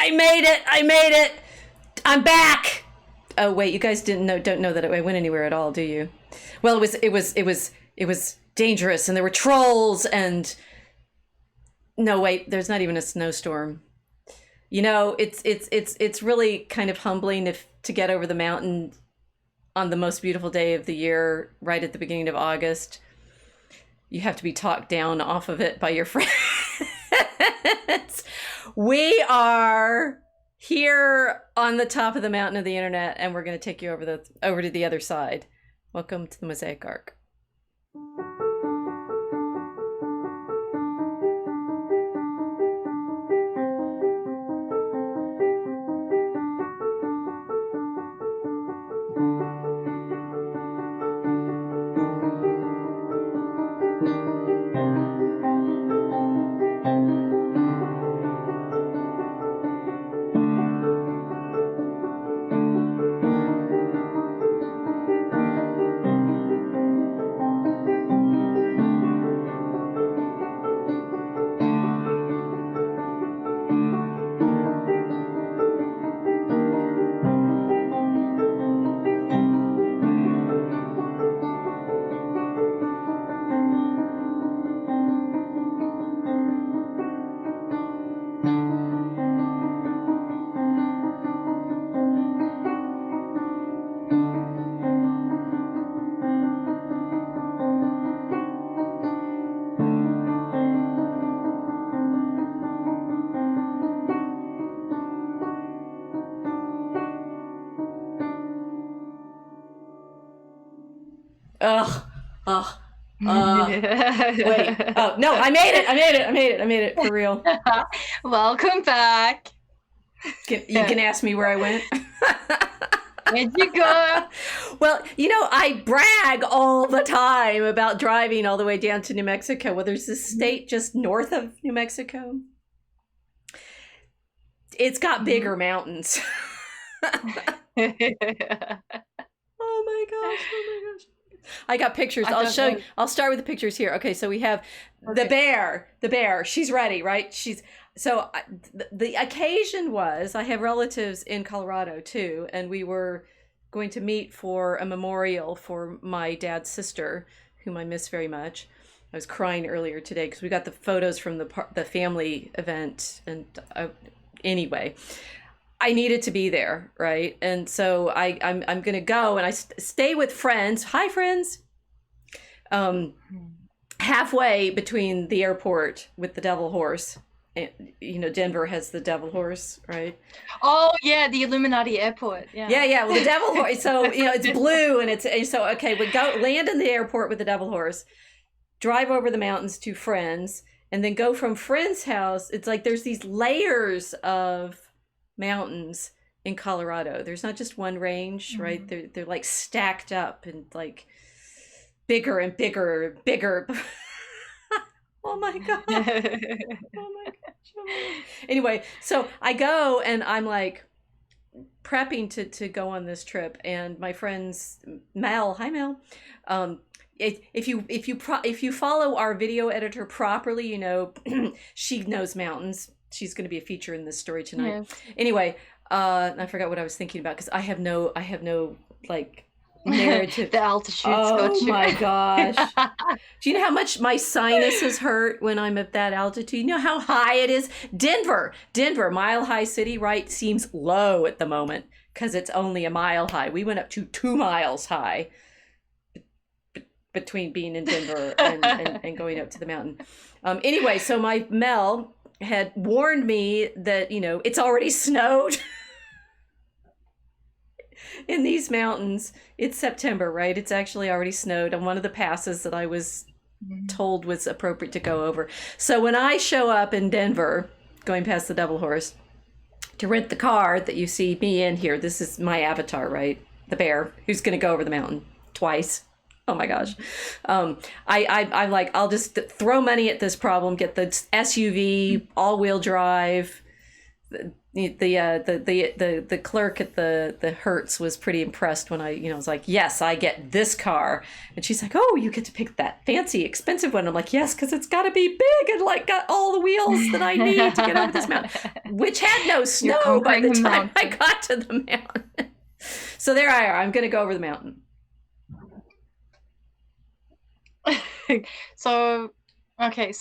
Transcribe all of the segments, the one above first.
I made it. I made it. I'm back. Oh wait, you guys don't know that I went anywhere at all, do you? Well, it was dangerous, and there were trolls, and no, wait, there's not even a snowstorm. You know, it's really kind of humbling to get over the mountain on the most beautiful day of the year, right at the beginning of August. You have to be talked down off of it by your friends. We are here on the top of the mountain of the internet, and we're going to take you over to the other side. Welcome to the Mosaic Arc. Ugh. Ugh. Wait. Oh, no, I made it for real. Welcome back. You can ask me where I went. Where'd you go? Well, you know, I brag all the time about driving all the way down to New Mexico. Well, there's this state just north of New Mexico. It's got bigger mountains. Oh my gosh. I got pictures. I'll show you. I'll start with the pictures here. Okay, so we have the bear. She's ready, right? The occasion was I have relatives in Colorado too, and we were going to meet for a memorial for my dad's sister, whom I miss very much. I was crying earlier today because we got the photos from the family event, and anyway, I needed to be there, right? And so I'm going to go, and I stay with friends. Hi, friends. Halfway between the airport with the Devil Horse. And, you know, Denver has the Devil Horse, right? Oh, yeah, the Illuminati airport. Yeah. Well, the Devil Horse. So, you know, it's blue, and okay, we go land in the airport with the Devil Horse, drive over the mountains to friends, and then go from friends' house. It's like there's these layers of mountains in Colorado. There's not just one range, right? They're like stacked up and like bigger and bigger. Oh my god. Oh my gosh. Anyway, so I go, and I'm like prepping to go on this trip, and my friends Mel, hi Mel, if you follow our video editor properly, you know she knows mountains. She's going to be a feature in this story tonight. Yeah. Anyway, I forgot what I was thinking about because I have no like narrative. The altitude. Oh my gosh! Do you know how much my sinuses hurt when I'm at that altitude? You know how high it is. Denver, Mile High City, right? Seems low at the moment because it's only a mile high. We went up to 2 miles high between being in Denver and going up to the mountain. Anyway, so my Mel had warned me that, you know, it's already snowed in these mountains. It's September, right? It's actually already snowed on one of the passes that I was told was appropriate to go over. So when I show up in Denver, going past the Devil Horse, to rent the car that you see me in here, this is my avatar, right? The bear who's going to go over the mountain twice. Oh my gosh. I'm like, I'll just throw money at this problem, get the SUV, all-wheel drive, the clerk at the Hertz was pretty impressed when I was like, yes, I get this car, and she's like, oh, you get to pick that fancy expensive one. I'm like, yes, because it's got to be big and like got all the wheels that I need to get over this mountain, which had no snow by the time I got to the mountain. So there I are. I'm gonna go over the mountain. So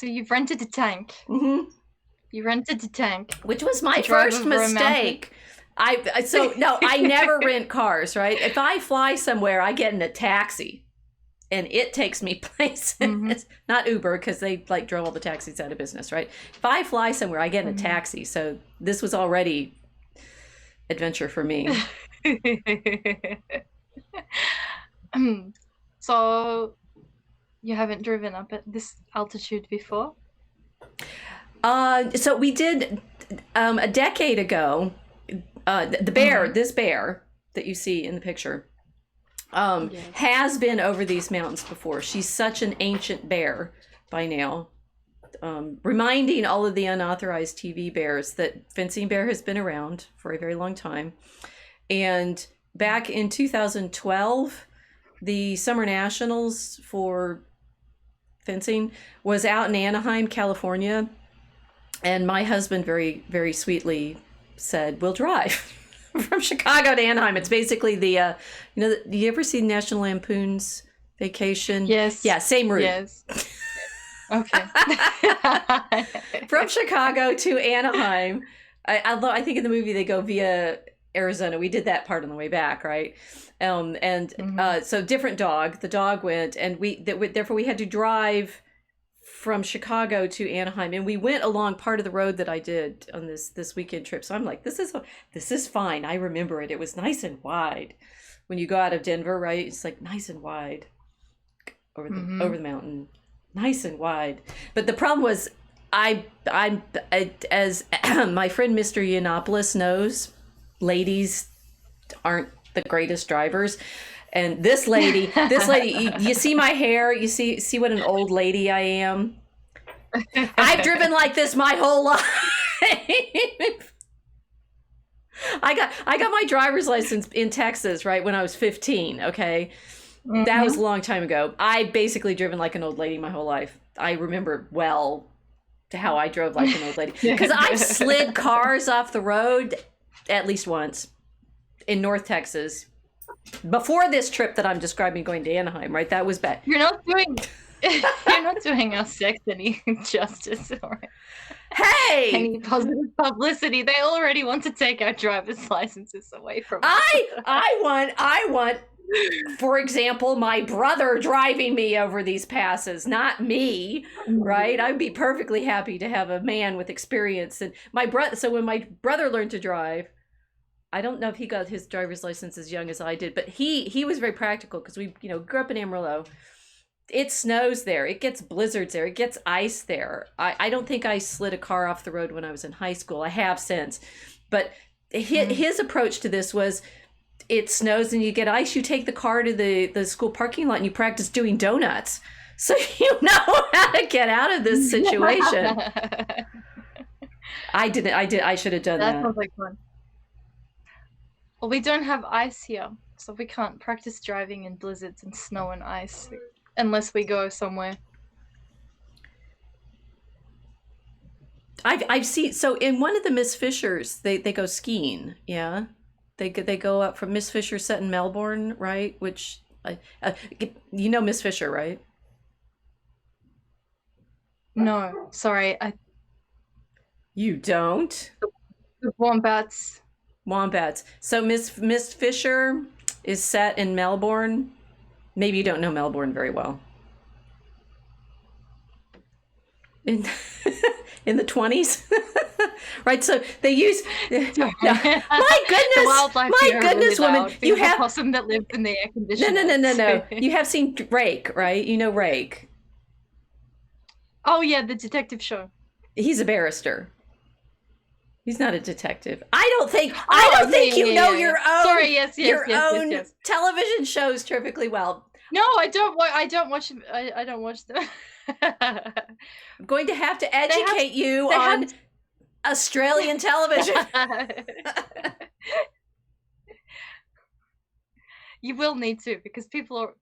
you've rented a tank. Mm-hmm. You rented a tank, which was my first mistake. I never rent cars, right? If I fly somewhere, I get in a taxi, and it takes me places. Mm-hmm. It's not Uber, because they like drove all the taxis out of business, right? If I fly somewhere, I get in a taxi. So this was already adventure for me. So you haven't driven up at this altitude before? So we did a decade ago. The bear, this bear that you see in the picture, has been over these mountains before. She's such an ancient bear by now, reminding all of the unauthorized TV bears that fencing bear has been around for a very long time. And back in 2012, the Summer Nationals for fencing was out in Anaheim, California. And my husband very, very sweetly said, we'll drive from Chicago to Anaheim. It's basically the, do you ever see National Lampoon's Vacation? Yes. Yeah, same route. Yes. Okay. From Chicago to Anaheim. Although I think in the movie they go via Arizona. We did that part on the way back, right? So different dog. The dog went, and therefore we had to drive from Chicago to Anaheim, and we went along part of the road that I did on this weekend trip. So I'm like, this is fine. I remember it. It was nice and wide. When you go out of Denver, right? It's like nice and wide over the mountain, nice and wide. But the problem was, I as my friend Mr. Yiannopoulos knows, ladies aren't the greatest drivers. And this lady, you see my hair, you see what an old lady I am. I've driven like this my whole life. I got my driver's license in Texas, right, when I was 15, okay? Mm-hmm. That was a long time ago. I basically driven like an old lady my whole life. I remember well how I drove like an old lady. Because I've slid cars off the road at least once in North Texas. Before this trip that I'm describing going to Anaheim, right? That was bad. You're not doing our sex any justice or any positive publicity. They already want to take our driver's licenses away from us. I want, for example, my brother driving me over these passes, not me, right? I'd be perfectly happy to have a man with experience. And my brother. So when my brother learned to drive, I don't know if he got his driver's license as young as I did, but he was very practical, because we grew up in Amarillo. It snows there. It gets blizzards there. It gets ice there. I don't think I slid a car off the road when I was in high school. I have since. But his approach to this was, it snows and you get ice. You take the car to the school parking lot and you practice doing donuts. So you know how to get out of this situation. I should have done that. That sounds like fun. Well, we don't have ice here, so we can't practice driving in blizzards and snow and ice unless we go somewhere. I've seen, so in one of the Miss Fishers, they go skiing. Yeah, they go up from Miss Fisher set in Melbourne, right? Which Miss Fisher, right? No, sorry, You don't? The wombats. So Miss Fisher is set in Melbourne. Maybe you don't know Melbourne very well. In the 20s, right? So they use. My goodness, woman! You have possum that lived in the air conditioner. No. You have seen Rake, right? You know Rake. Oh yeah, the detective show. He's a barrister. He's not a detective. I don't think you know your own. Sorry, yes, television shows terrifically well. No, I don't watch them. I don't watch them. I'm going to have to educate you on. Australian television. You will need to, because people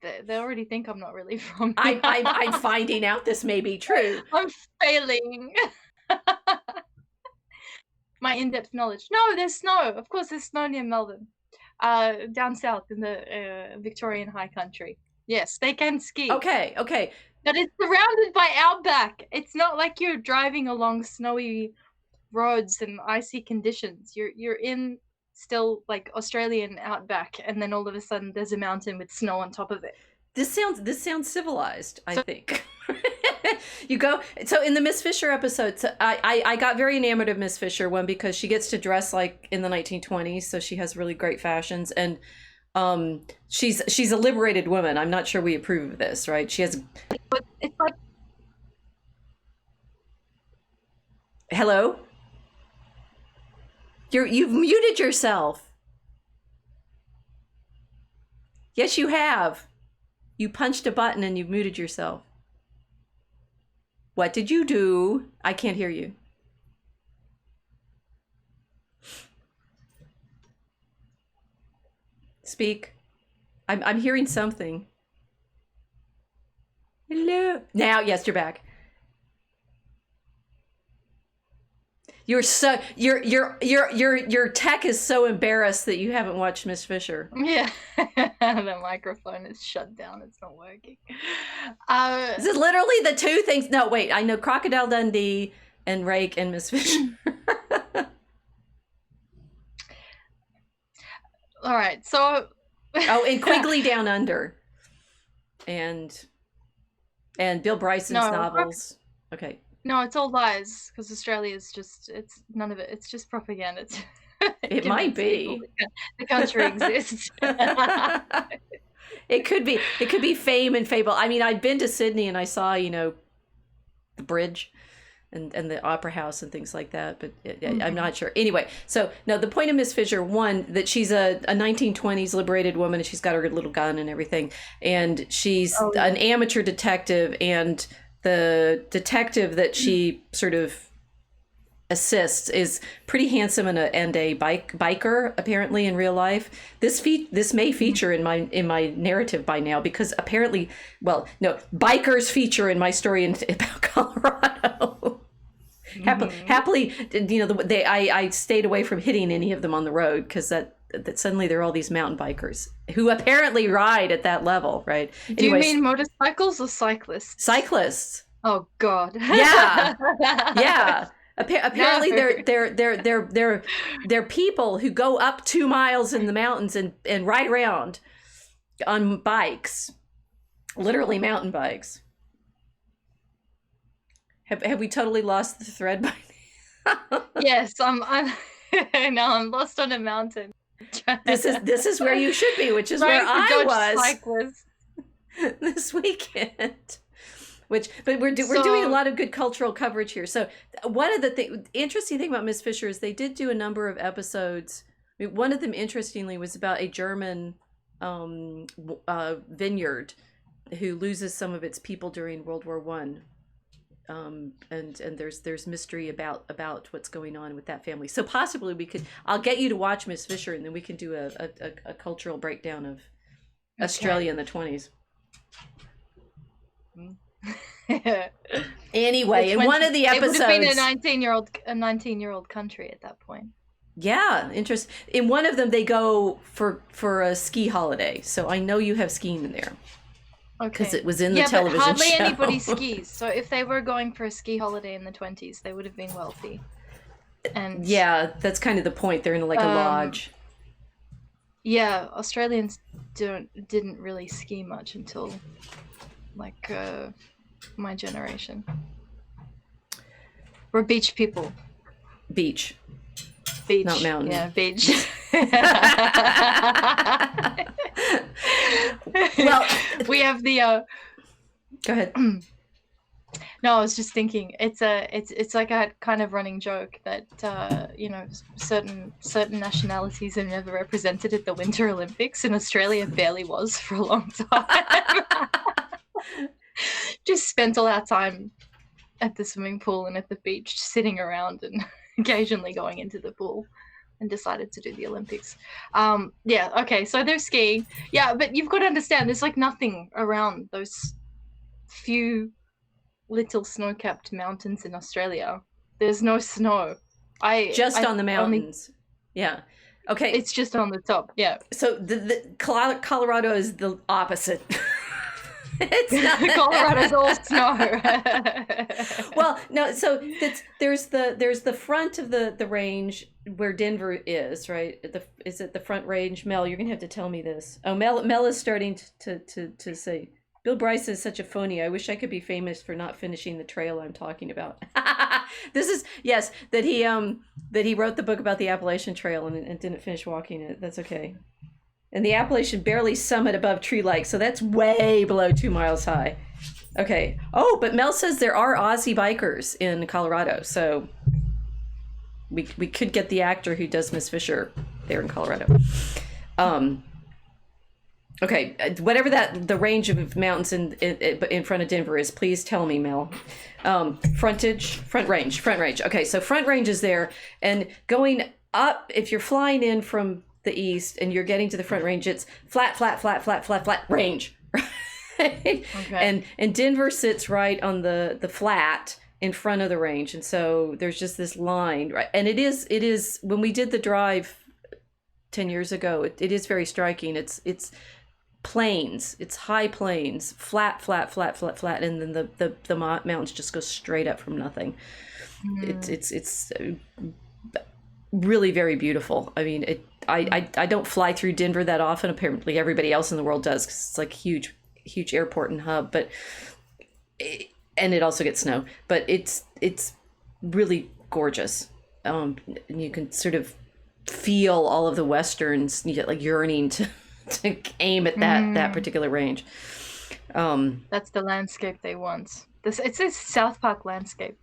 they already think I'm not really from here. I'm finding out this may be true. I'm failing. My in-depth knowledge. No, there's snow. Of course, there's snow near Melbourne. Down south in the Victorian high country. Yes, they can ski. Okay. But it's surrounded by outback. It's not like you're driving along snowy roads and icy conditions. You're in still like Australian outback, and then all of a sudden there's a mountain with snow on top of it. This sounds civilized, I think. You go, so in the Miss Fisher episodes, I got very enamored of Miss Fisher, one because she gets to dress like in the 1920s, so she has really great fashions, and she's a liberated woman. I'm not sure we approve of this, right? She has. It's like. Hello? You've muted yourself. Yes, you have. You punched a button and you've muted yourself. What did you do? I can't hear you. Speak. I'm hearing something. Hello. Now, yes, you're back. Your tech is so embarrassed that you haven't watched Miss Fisher. Yeah, the microphone is shut down. It's not working. This is literally the two things. No, wait. I know Crocodile Dundee and Rake and Miss Fisher. All right. So. And Quigley Down Under, and Bill Bryson's novels. Okay. No, it's all lies, because Australia is just, it's none of it. It's just propaganda. It might be. The country exists. It could be fame and fable. I mean, I'd been to Sydney and I saw, the bridge and the opera house and things like that, but I'm not sure. Anyway, so no, the point of Miss Fisher, one, that she's a 1920s liberated woman, and she's got her little gun and everything, and she's an amateur detective, and the detective that she sort of assists is pretty handsome and a biker apparently in real life. This may feature in my narrative by now, because apparently, bikers feature in my story about Colorado. Happily, I stayed away from hitting any of them on the road, because that suddenly there are all these mountain bikers who apparently ride at that level, right? Do you mean motorcycles or cyclists? Cyclists. Oh God. Yeah. Yeah. Apparently they're people who go up 2 miles in the mountains and ride around on bikes, literally mountain bikes. Have we totally lost the thread by now? Yes, I'm lost on a mountain. This is where you should be, which is where I was this weekend. But we're doing a lot of good cultural coverage here. So one of the interesting thing about Miss Fisher is they did do a number of episodes. I mean, one of them, interestingly, was about a German vineyard who loses some of its people during World War I. And there's mystery about what's going on with that family. So possibly I'll get you to watch Miss Fisher, and then we can do a cultural breakdown of Australia in the 20s. Anyway, in one of the episodes, it would have been a 19-year-old country at that point. Yeah, interesting. In one of them, they go for a ski holiday. So I know you have skiing in there. Okay. Because it was in the television show. Yeah, but hardly anybody skis. So if they were going for a ski holiday in the 20s, they would have been wealthy. And yeah, that's kind of the point. They're in like a lodge. Yeah, Australians didn't really ski much until like my generation. We're beach people. Beach. Not mountain. Yeah, beach. Well, we have the go ahead. No, I was just thinking it's like a kind of running joke that certain nationalities are never represented at the Winter Olympics, and Australia barely was for a long time. Just spent all our time at the swimming pool and at the beach, sitting around and occasionally going into the pool, and decided to do the Olympics. Yeah, okay, so they're skiing. Yeah, but you've got to understand, there's like nothing around those few little snow-capped mountains in Australia. There's no snow. Just on the mountains. Yeah. Okay. It's just on the top. Yeah. So the Colorado is the opposite. It's not. Colorado's all snow. Well, no. So there's the front of the range where Denver is, right? Is it the front range? Mel, you're gonna have to tell me this. Oh, Mel is starting to say. Bill Bryce is such a phony. I wish I could be famous for not finishing the trail I'm talking about. This is, yes, that he wrote the book about the Appalachian Trail and didn't finish walking it. That's okay. And the Appalachian barely summit above Tree Lake, so that's way below 2 miles high. Okay. Oh, but Mel says there are Aussie bikers in Colorado, so we could get the actor who does Miss Fisher there in Colorado. Okay, whatever the range of mountains in front of Denver is, please tell me, Mel. Front range. Okay, so front range is there, and going up, if you're flying in from the east and you're getting to the front range, it's flat range. Right? Okay. And Denver sits right on the flat in front of the range, and so there's just this line, right? And it is when we did the drive 10 years ago, it is very striking. It's plains, it's high plains, flat, and then the mountains just go straight up from nothing. It's really very beautiful. I mean, I don't fly through Denver that often. Apparently everybody else in the world does, because it's like huge airport and hub, and it also gets snow, but it's really gorgeous. And you can sort of feel all of the westerns, you get like yearning to aim at that particular range. That's the landscape they want. It's a South Park landscape.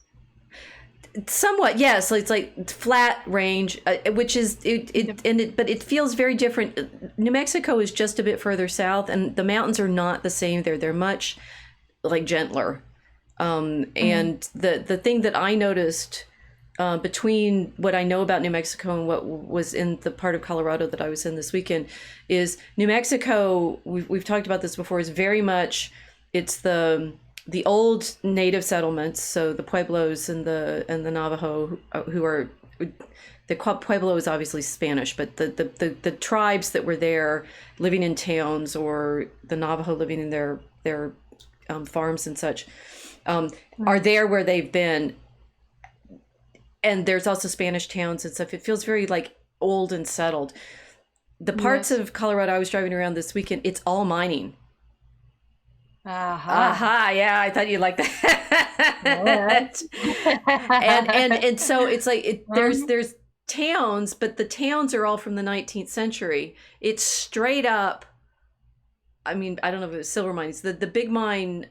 Somewhat, yes. It's like flat range, which is but it feels very different. New Mexico is just a bit further south, and the mountains are not the same there. They're much like gentler. And the thing that I noticed between what I know about New Mexico and what was in the part of Colorado that I was in this weekend is New Mexico, we've talked about this before, is very much, it's the old native settlements, so the Pueblos and the Navajo, who are, the Pueblo is obviously Spanish, but the tribes that were there living in towns, or the Navajo living in their farms and such, are there where they've been. And there's also Spanish towns and stuff. It feels very like old and settled. The parts of Colorado I was driving around this weekend, it's all mining. Yeah, I thought you'd like that. and so it's like there's towns, but the towns are all from the 19th century. It's straight up. I mean, I don't know if it was silver mines. The big mine.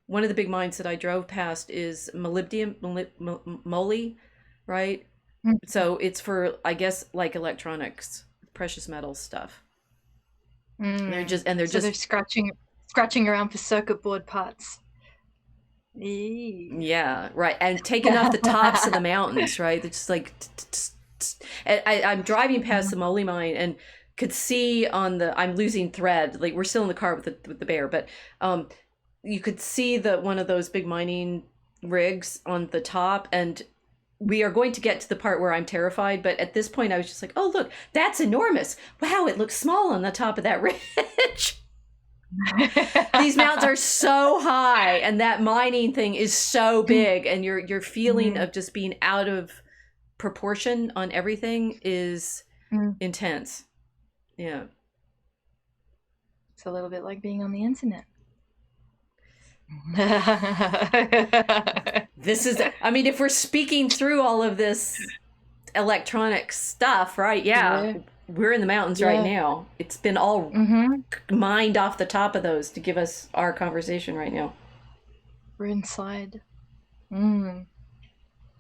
One of the big mines that I drove past is molybdenum, moly, right? Mm-hmm. So it's for, I guess, like electronics, precious metals stuff. They're scratching around for circuit board parts. Yeah, right. And taking off the tops of the mountains, right? It's just like, I'm driving past the moly mine and could see I'm losing thread. Like, we're still in the car with the bear, but you could see one of those big mining rigs on the top, and we are going to get to the part where I'm terrified. But at this point, I was just like, oh, look, that's enormous. Wow, it looks small on the top of that ridge. These mountains are so high, and that mining thing is so big, and your feeling of just being out of proportion on everything is intense. Yeah. It's a little bit like being on the internet. This is, I mean, if we're speaking through all of this electronic stuff, right? Yeah. We're in the mountains right now. It's been all mined off the top of those to give us our conversation right now. We're inside. We're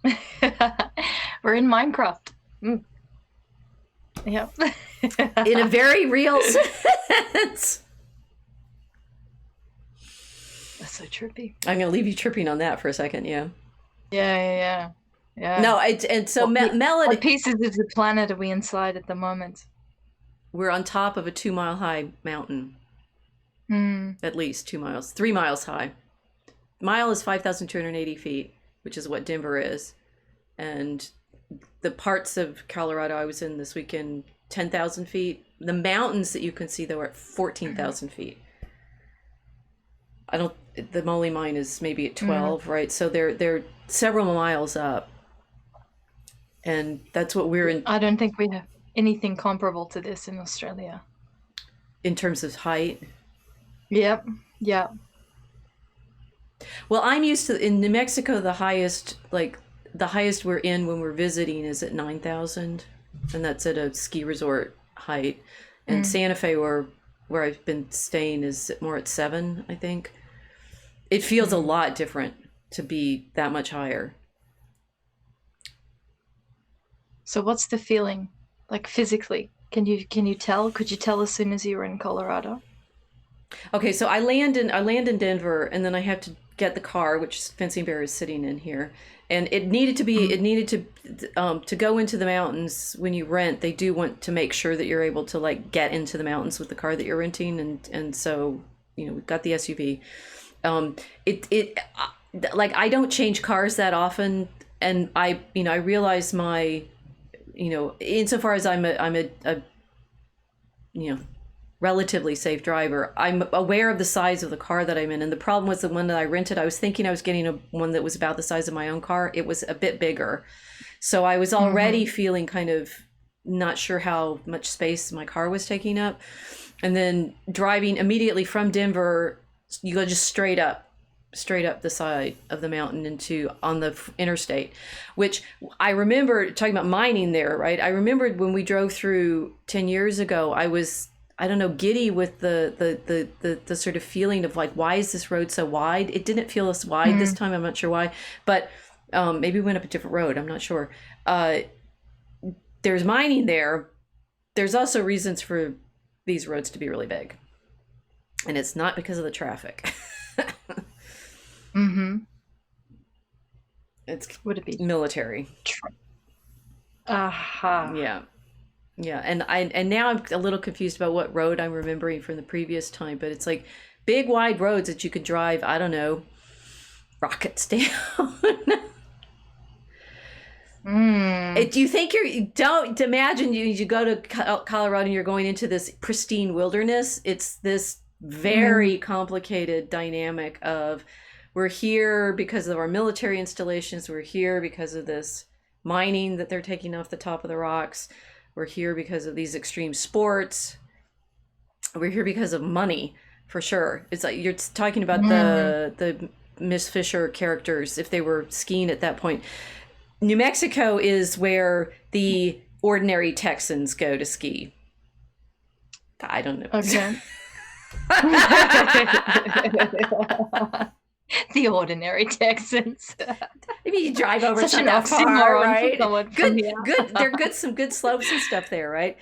in Minecraft. Yep. In a very real sense. so trippy. I'm going to leave you tripping on that for a second. Yeah. Yeah. No, and so Melody. What pieces of the planet are we inside at the moment? We're on top of a 2-mile high mountain. At least 2 miles, 3 miles high. Mile is 5,280 feet, which is what Denver is. And the parts of Colorado I was in this weekend, 10,000 feet. The mountains that you can see, though, are at 14,000 feet. The moly mine is maybe at 12, right? So they're several miles up. And that's what we're in. I don't think we have anything comparable to this in Australia. In terms of height? Yep. Well, I'm used to, in New Mexico, the highest we're in when we're visiting is at 9,000. And that's at a ski resort height. And Santa Fe, where I've been staying, is more at 7, I think. It feels a lot different to be that much higher. So what's the feeling like physically? Can you tell? Could you tell as soon as you were in Colorado? Okay, so I land in Denver, and then I have to get the car, which Fencing Bear is sitting in here, and it needed to go into the mountains. When you rent, they do want to make sure that you're able to like get into the mountains with the car that you're renting, and so we've got the SUV. Like I don't change cars that often, and I realize my insofar as I'm a relatively safe driver, I'm aware of the size of the car that I'm in. And the problem was the one that I rented, I was thinking I was getting one that was about the size of my own car. It was a bit bigger. So I was already feeling kind of not sure how much space my car was taking up. And then driving immediately from Denver, you go just straight up the side of the mountain on the interstate, which I remember talking about mining there, right? I remembered when we drove through 10 years ago, I was, I don't know, giddy with the sort of feeling of like, why is this road so wide? It didn't feel as wide this time. I'm not sure why, but maybe we went up a different road. I'm not sure. There's mining there. There's also reasons for these roads to be really big. And it's not because of the traffic. Would it be military? Yeah. And now I'm a little confused about what road I'm remembering from the previous time, but it's like big wide roads that you could drive, I don't know, rockets down. Do you think don't imagine you go to Colorado and you're going into this pristine wilderness. It's this very complicated dynamic of, we're here because of our military installations. We're here because of this mining that they're taking off the top of the rocks. We're here because of these extreme sports. We're here because of money, for sure. It's like you're talking about the Miss Fisher characters, if they were skiing at that point. New Mexico is where the ordinary Texans go to ski. I don't know. Okay. The ordinary Texans. Maybe you drive over such to an that far, right? Good. There are some good slopes and stuff there, right?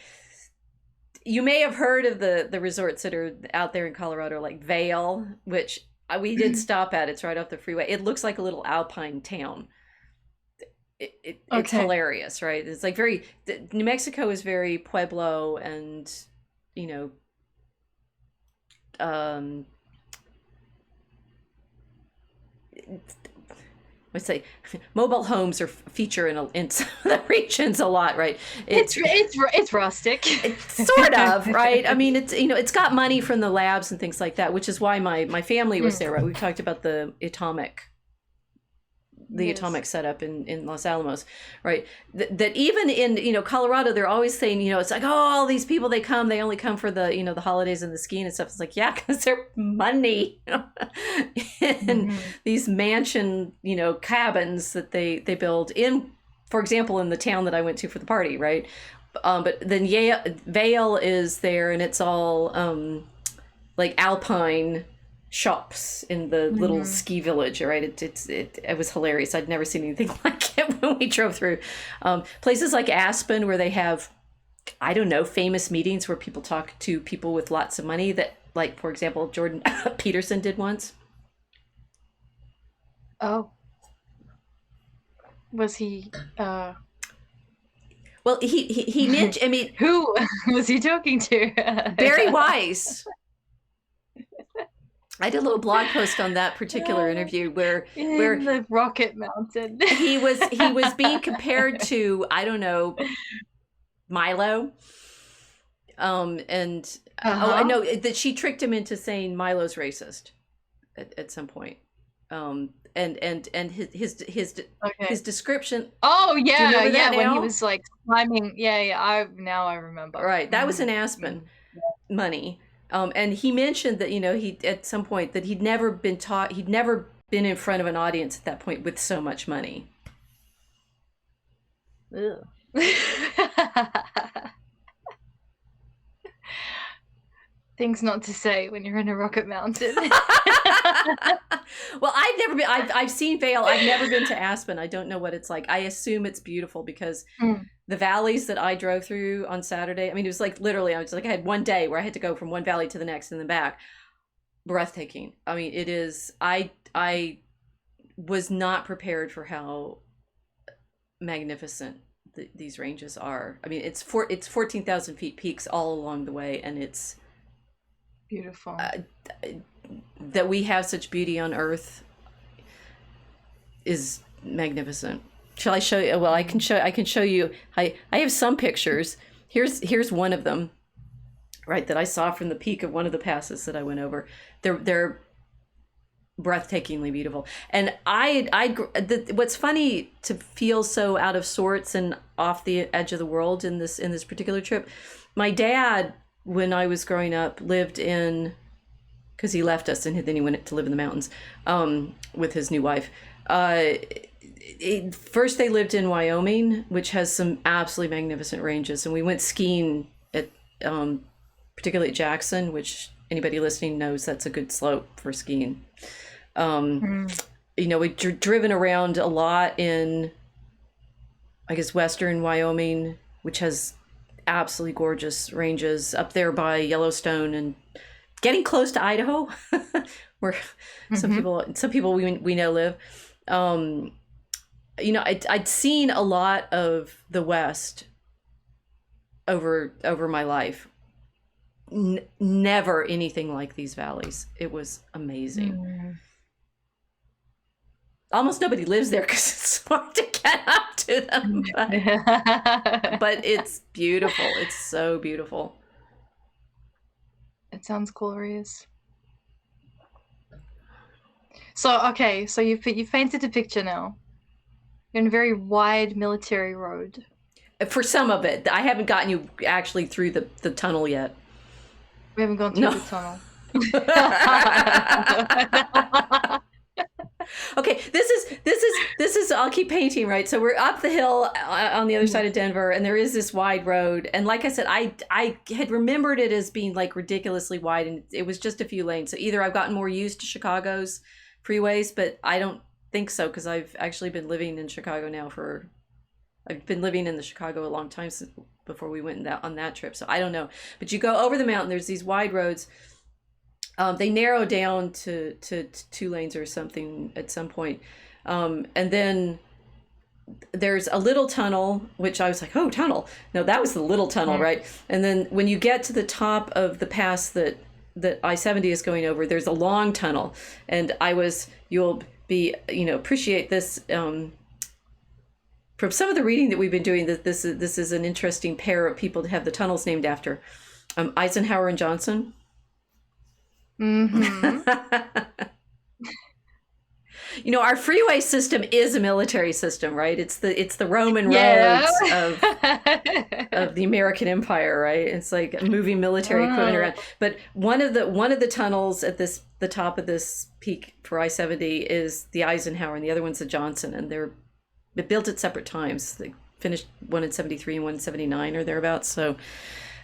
You may have heard of the resorts that are out there in Colorado, like Vail, which we did stop at. It's right off the freeway. It looks like a little alpine town. It's hilarious, right? It's like New Mexico is very Pueblo and, let's say mobile homes are feature in some of the regions a lot, right? It's rustic. It's sort of, right? I mean, it's got money from the labs and things like that, which is why my family was there, right? We talked about the atomic setup in Los Alamos, right? That even in Colorado, they're always saying it's like, oh, all these people they only come for the the holidays and the skiing and stuff. It's like, yeah, because they're money and these mansion cabins that they build in, for example, in the town that I went to for the party, right? But then Vail is there, and it's all like alpine shops in the little ski village, right? It was hilarious. I'd never seen anything like it when we drove through. Places like Aspen, where they have, I don't know, famous meetings where people talk to people with lots of money that, like, for example, Jordan Peterson did once. Oh, was he? Well, he mentioned. I mean, who was he talking to? Barry Weiss. I did a little blog post on that particular interview where the Rocket Mountain. he was being compared to, I don't know, Milo. And I know that she tricked him into saying Milo's racist at some point. And his description. Oh yeah, when he was like climbing. Yeah. I remember. Right, that was in Aspen money. And he mentioned that, he at some point that he'd never been in front of an audience at that point with so much money. Ugh. Things not to say when you're in a rocket mountain. Well, I've seen Vail. I've never been to Aspen. I don't know what it's like. I assume it's beautiful because the valleys that I drove through on Saturday, I mean, it was like literally, I had one day where I had to go from one valley to the next and then back. Breathtaking. I mean, it is, I was not prepared for how magnificent these ranges are. I mean, it's 14,000 feet peaks all along the way, and it's beautiful. That we have such beauty on Earth is magnificent. Shall I show you? Well, I can show you. I have some pictures. Here's one of them, right, that I saw from the peak of one of the passes that I went over. They're breathtakingly beautiful. And what's funny to feel so out of sorts and off the edge of the world in this particular trip. My dad, when I was growing up, lived in, because he left us and then he went to live in the mountains with his new wife. First they lived in Wyoming, which has some absolutely magnificent ranges, and we went skiing at particularly at Jackson, which anybody listening knows that's a good slope for skiing. We've driven around a lot in, I guess, western Wyoming, which has absolutely gorgeous ranges up there by Yellowstone and getting close to Idaho, where some people we know live. I'd seen a lot of the West over my life. Never anything like these valleys. It was amazing. Almost nobody lives there because it's hard to get up to them. But it's beautiful. It's so beautiful. It sounds glorious. So you painted a picture now. You're in a very wide military road. For some of it. I haven't gotten you actually through the tunnel yet. We haven't gone through the tunnel. Okay, this is I'll keep painting, right? So we're up the hill on the other side of Denver, and there is this wide road, and like I said, I had remembered it as being like ridiculously wide, and it was just a few lanes. So either I've gotten more used to Chicago's freeways, but I don't think so, because I've actually been living in Chicago now I've been living in Chicago a long time since before we went on that trip, so I don't know. But you go over the mountain, there's these wide roads. They narrow down to 2 lanes or something at some point. And then there's a little tunnel, which I was like, oh, tunnel. No, that was the little tunnel, right? And then when you get to the top of the pass that I-70 is going over, there's a long tunnel. And you'll be, appreciate this, from some of the reading that we've been doing, that this is an interesting pair of people to have the tunnels named after. Eisenhower and Johnson. Our freeway system is a military system, right? It's the Roman roads of the American Empire, right? It's like moving military equipment around. But one of the tunnels at the top of this peak for I-70 is the Eisenhower, and the other one's the Johnson, and they're built at separate times. They finished one in 73 and one in 79 or thereabouts.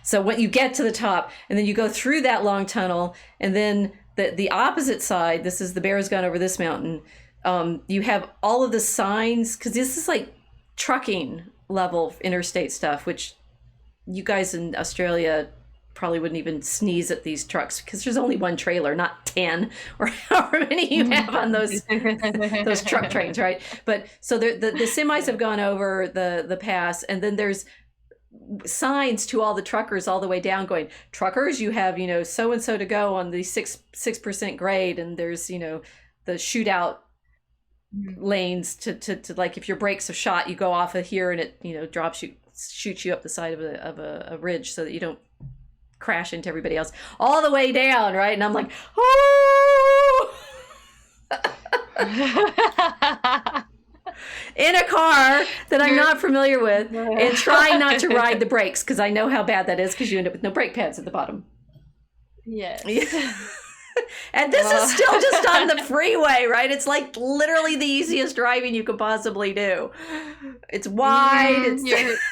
So when you get to the top, and then you go through that long tunnel, and then the opposite side, this is the Bear's Gone Over This Mountain, you have all of the signs, because this is like trucking level interstate stuff, which you guys in Australia probably wouldn't even sneeze at these trucks because there's only one trailer, not 10 or however many you have on those truck trains, right? But so the semis have gone over the pass, and then there's signs to all the truckers all the way down going, truckers, you have, so and so to go on the 6% grade, and there's, the shootout lanes to like, if your brakes are shot, you go off of here and it, shoots you up the side of a ridge so that you don't crash into everybody else all the way down, right? And I'm like, oh. In a car that I'm not familiar with, and trying not to ride the brakes because I know how bad that is, because you end up with no brake pads at the bottom. Yes. And this is still just on the freeway, right? It's like literally the easiest driving you could possibly do. It's wide,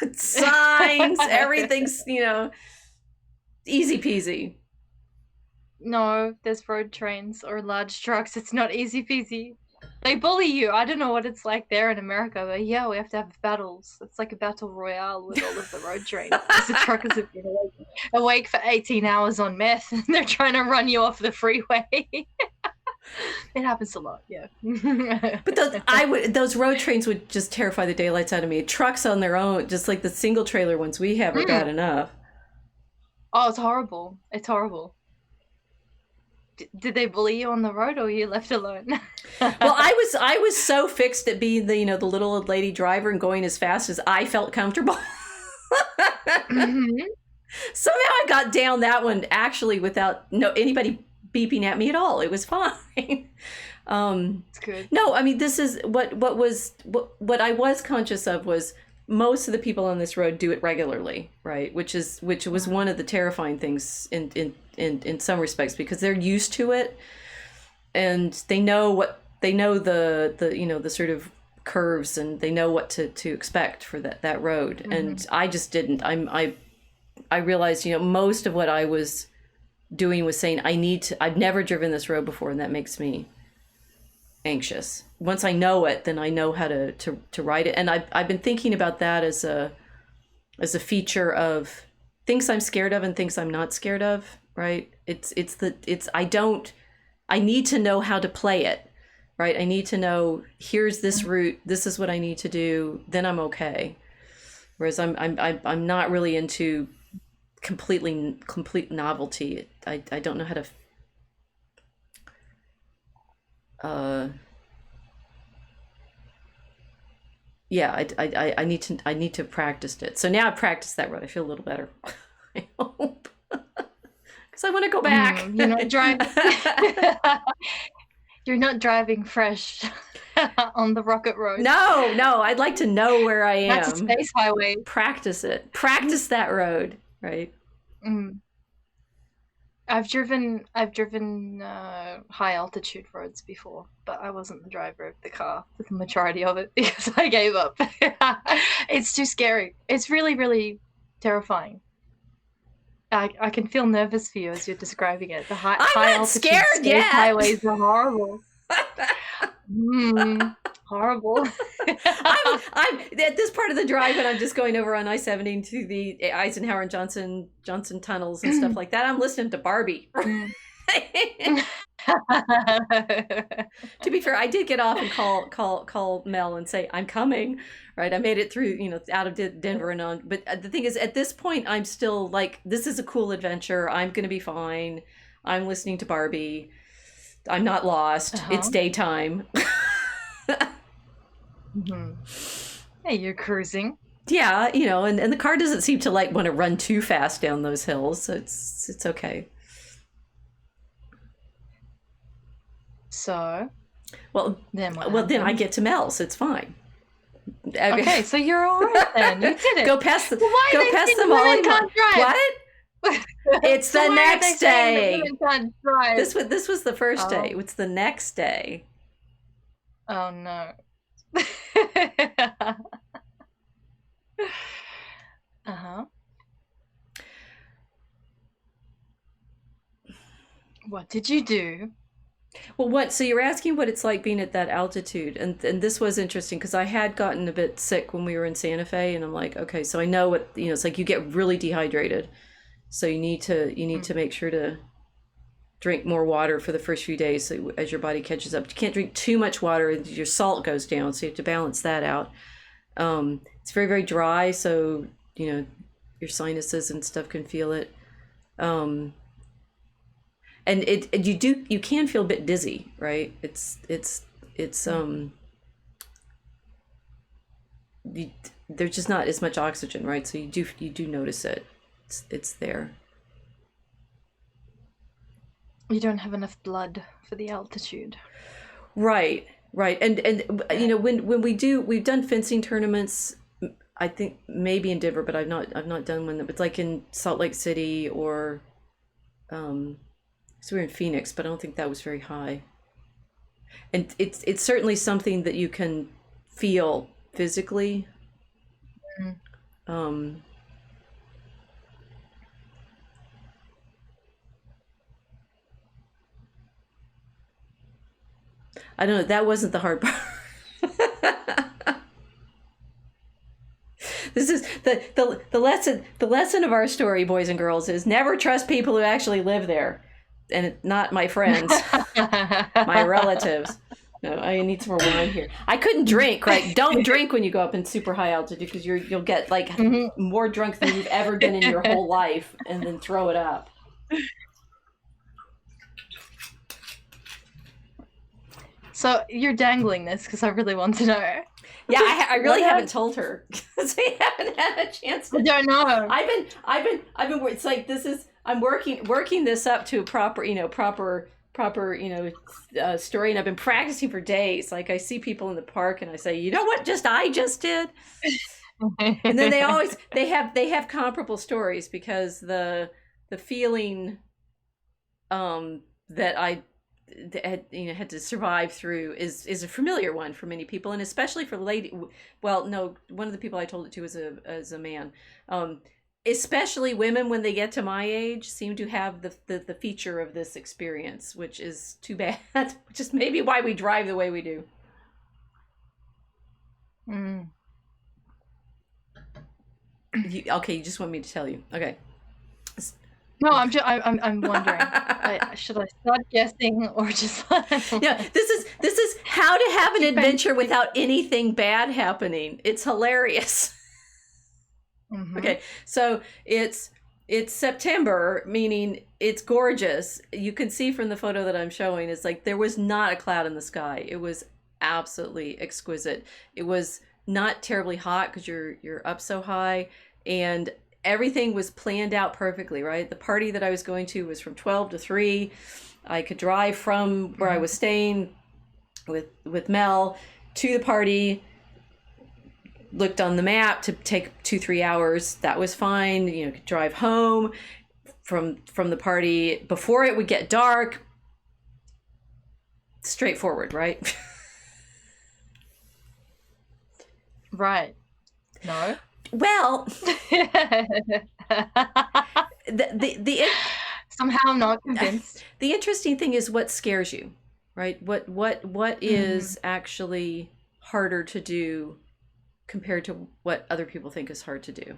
it's signs, everything's, easy peasy. No, there's road trains or large trucks. It's not easy peasy. They bully you. I don't know what it's like there in America, but yeah, we have to have battles. It's like a battle royale with all of the road trains. The truckers have been awake for 18 hours on meth, and they're trying to run you off the freeway. It happens a lot, yeah. But those road trains would just terrify the daylights out of me. Trucks on their own, just like the single trailer ones we have, are bad enough. Oh, it's horrible. It's horrible. Did they bully you on the road, or were you left alone? Well, I was so fixed at being the little old lady driver and going as fast as I felt comfortable. Somehow I got down that one actually without anybody beeping at me at all. It was fine. It's good. No, I mean, this is what I was conscious of was most of the people on this road do it regularly, right? Which was one of the terrifying things in some respects, because they're used to it and they know the sort of curves, and they know what to expect for that road. And I just didn't. I realized, most of what I was doing was saying, I've never driven this road before, and that makes me anxious. Once I know it, then I know how to ride it. And I've been thinking about that as a feature of things I'm scared of and things I'm not scared of, right? I need to know how to play it, right? I need to know, here's this route, this is what I need to do, then I'm okay. Whereas I'm not really into complete novelty. I don't know how to I need to practice it. So now I've practiced that road. I feel a little better. I hope. Because I want to go back. You're not driving. You're not driving fresh on the Rocket Road. No. I'd like to know where I am. That's a space highway. Practice it. Practice that road, right? I've driven high altitude roads before, but I wasn't the driver of the car for the majority of it because I gave up. It's too scary. It's really, really terrifying. I can feel nervous for you as you're describing it. The high altitude scared yet. Highways are horrible. Horrible. I'm at this part of the drive, and I'm just going over on I-70 to the Eisenhower and Johnson tunnels and stuff like that. I'm listening to Barbie. To be fair, I did get off and call Mel and say, I'm coming, right? I made it through, out of Denver and on. But the thing is, at this point, I'm still like, this is a cool adventure. I'm going to be fine. I'm listening to Barbie. I'm not lost. It's daytime. Hey, you're cruising. Yeah, and the car doesn't seem to want to run too fast down those hills, so it's okay. So, then I get to Mel, so it's fine. Okay, so you're all right then. You did it. Go past them. Why go past them all. What? It's the next day. This was the first day. It's the next day. Oh no. What did you do? Well, so you're asking what it's like being at that altitude, and this was interesting because I had gotten a bit sick when we were in Santa Fe, and I'm like, okay, so I know what, it's like you get really dehydrated So you need to make sure to drink more water for the first few days, so as your body catches up. You can't drink too much water, your salt goes down, so you have to balance that out. It's very, very dry, so your sinuses and stuff can feel it. And you can feel a bit dizzy, right? There's just not as much oxygen, right? So you do notice it. It's there. You don't have enough blood for the altitude. Right. And when we've done fencing tournaments, I think maybe in Denver, but I've not done one. It's like in Salt Lake City or so we were in Phoenix, but I don't think that was very high. And it's certainly something that you can feel physically. I don't know. That wasn't the hard part. This is the lesson. The lesson of our story, boys and girls, is never trust people who actually live there, and not my friends, my relatives. No, I need some more wine here. I couldn't drink. Right? Don't drink when you go up in super high altitude, because you'll get like more drunk than you've ever been in your whole life, and then throw it up. So you're dangling this because I really want to know. Yeah, I really haven't told her because we haven't had a chance to. I don't know. I've been. It's like I'm working this up to a proper story, and I've been practicing for days. Like I see people in the park, and I say, you know what? I just did. And then they have comparable stories, because the feeling that I had to survive through is a familiar one for many people, and especially for one of the people I told it to is a man. Especially women, when they get to my age, seem to have the feature of this experience, which is too bad. Which is maybe why we drive the way we do. Okay, you just want me to tell you. Okay. No, I'm wondering. Should I start guessing or just? Yeah, this is how to have an adventure without anything bad happening. It's hilarious. Okay, so it's September, meaning it's gorgeous. You can see from the photo that I'm showing, it's like there was not a cloud in the sky. It was absolutely exquisite. It was not terribly hot because you're up so high, and everything was planned out perfectly, right? The party that I was going to was from 12 to 3. I could drive from where I was staying with Mel to the party. Looked on the map to take 2-3 hours. That was fine. Could drive home from the party before it would get dark. Straightforward, right? Right. No. Well, the somehow I'm not convinced. The interesting thing is what scares you, right? What is actually harder to do compared to what other people think is hard to do.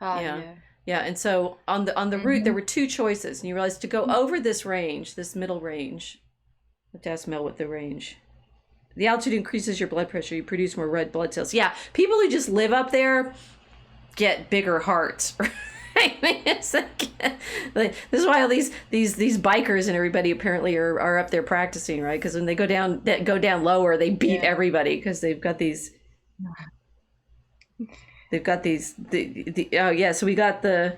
Yeah. And so on the route, there were 2 choices, and you realize to go over this range, this middle range. I have to ask Mel what the range. The altitude increases your blood pressure. You produce more red blood cells. Yeah, people who just live up there get bigger hearts. Right? It's like this is why all these bikers and everybody apparently are up there practicing, right? Because when they go down lower, they beat everybody because they've got these. So we got the.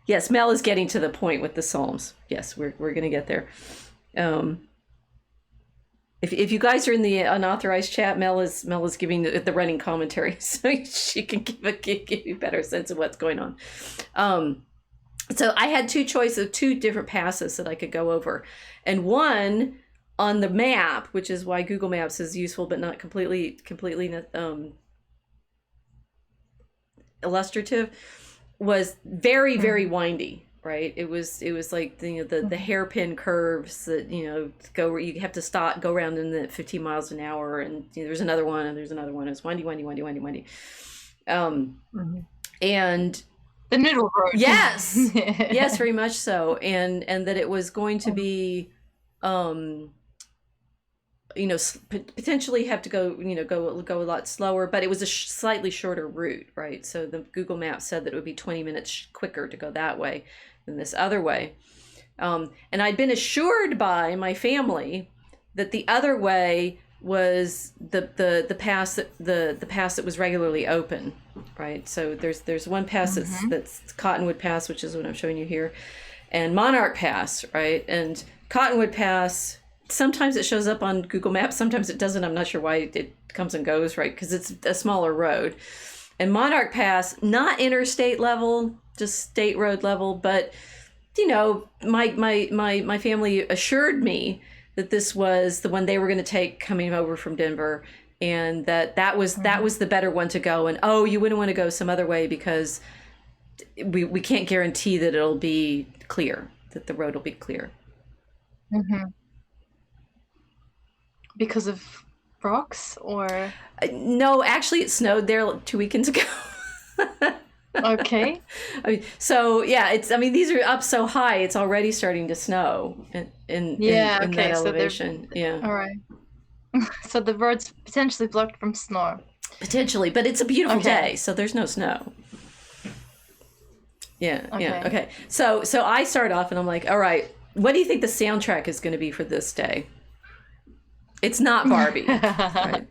Yes, Mel is getting to the point with the Psalms. Yes, we're gonna get there. If you guys are in the unauthorized chat, Mel is giving the running commentary, so she can give you a better sense of what's going on. So I had 2 choices, 2 different passes that I could go over, and one on the map, which is why Google Maps is useful, but not completely illustrative, was very, very windy. Right, it was like the hairpin curves that you have to stop, go around in the 15 miles an hour, and there's another one, and there's another one. It's windy. And The noodle road. Yes. Yes, very much so. And that it was going to be, potentially have to go, go a lot slower, but it was a slightly shorter route, right? So the Google Maps said that it would be 20 minutes quicker to go that way than this other way. And I'd been assured by my family that the other way was the pass that was regularly open, right? So there's one pass that's Cottonwood Pass, which is what I'm showing you here, and Monarch Pass, right? And Cottonwood Pass, sometimes it shows up on Google Maps, sometimes it doesn't. I'm not sure why it comes and goes, right? Because it's a smaller road. And Monarch Pass, not interstate level, just state road level, but my family assured me that this was the one they were going to take coming over from Denver, and that was the better one to go. And you wouldn't want to go some other way because we can't guarantee that it'll be clear, that the road will be clear. Mm-hmm. Because of rocks, or? No, actually it snowed there 2 weekends ago. Okay. These are up so high, it's already starting to snow in that elevation. Yeah. All right. So the road's potentially blocked from snow. Potentially, but it's a beautiful day, so there's no snow. Yeah. Okay. Yeah. Okay. So I start off and I'm like, all right, what do you think the soundtrack is going to be for this day? It's not Barbie. Right?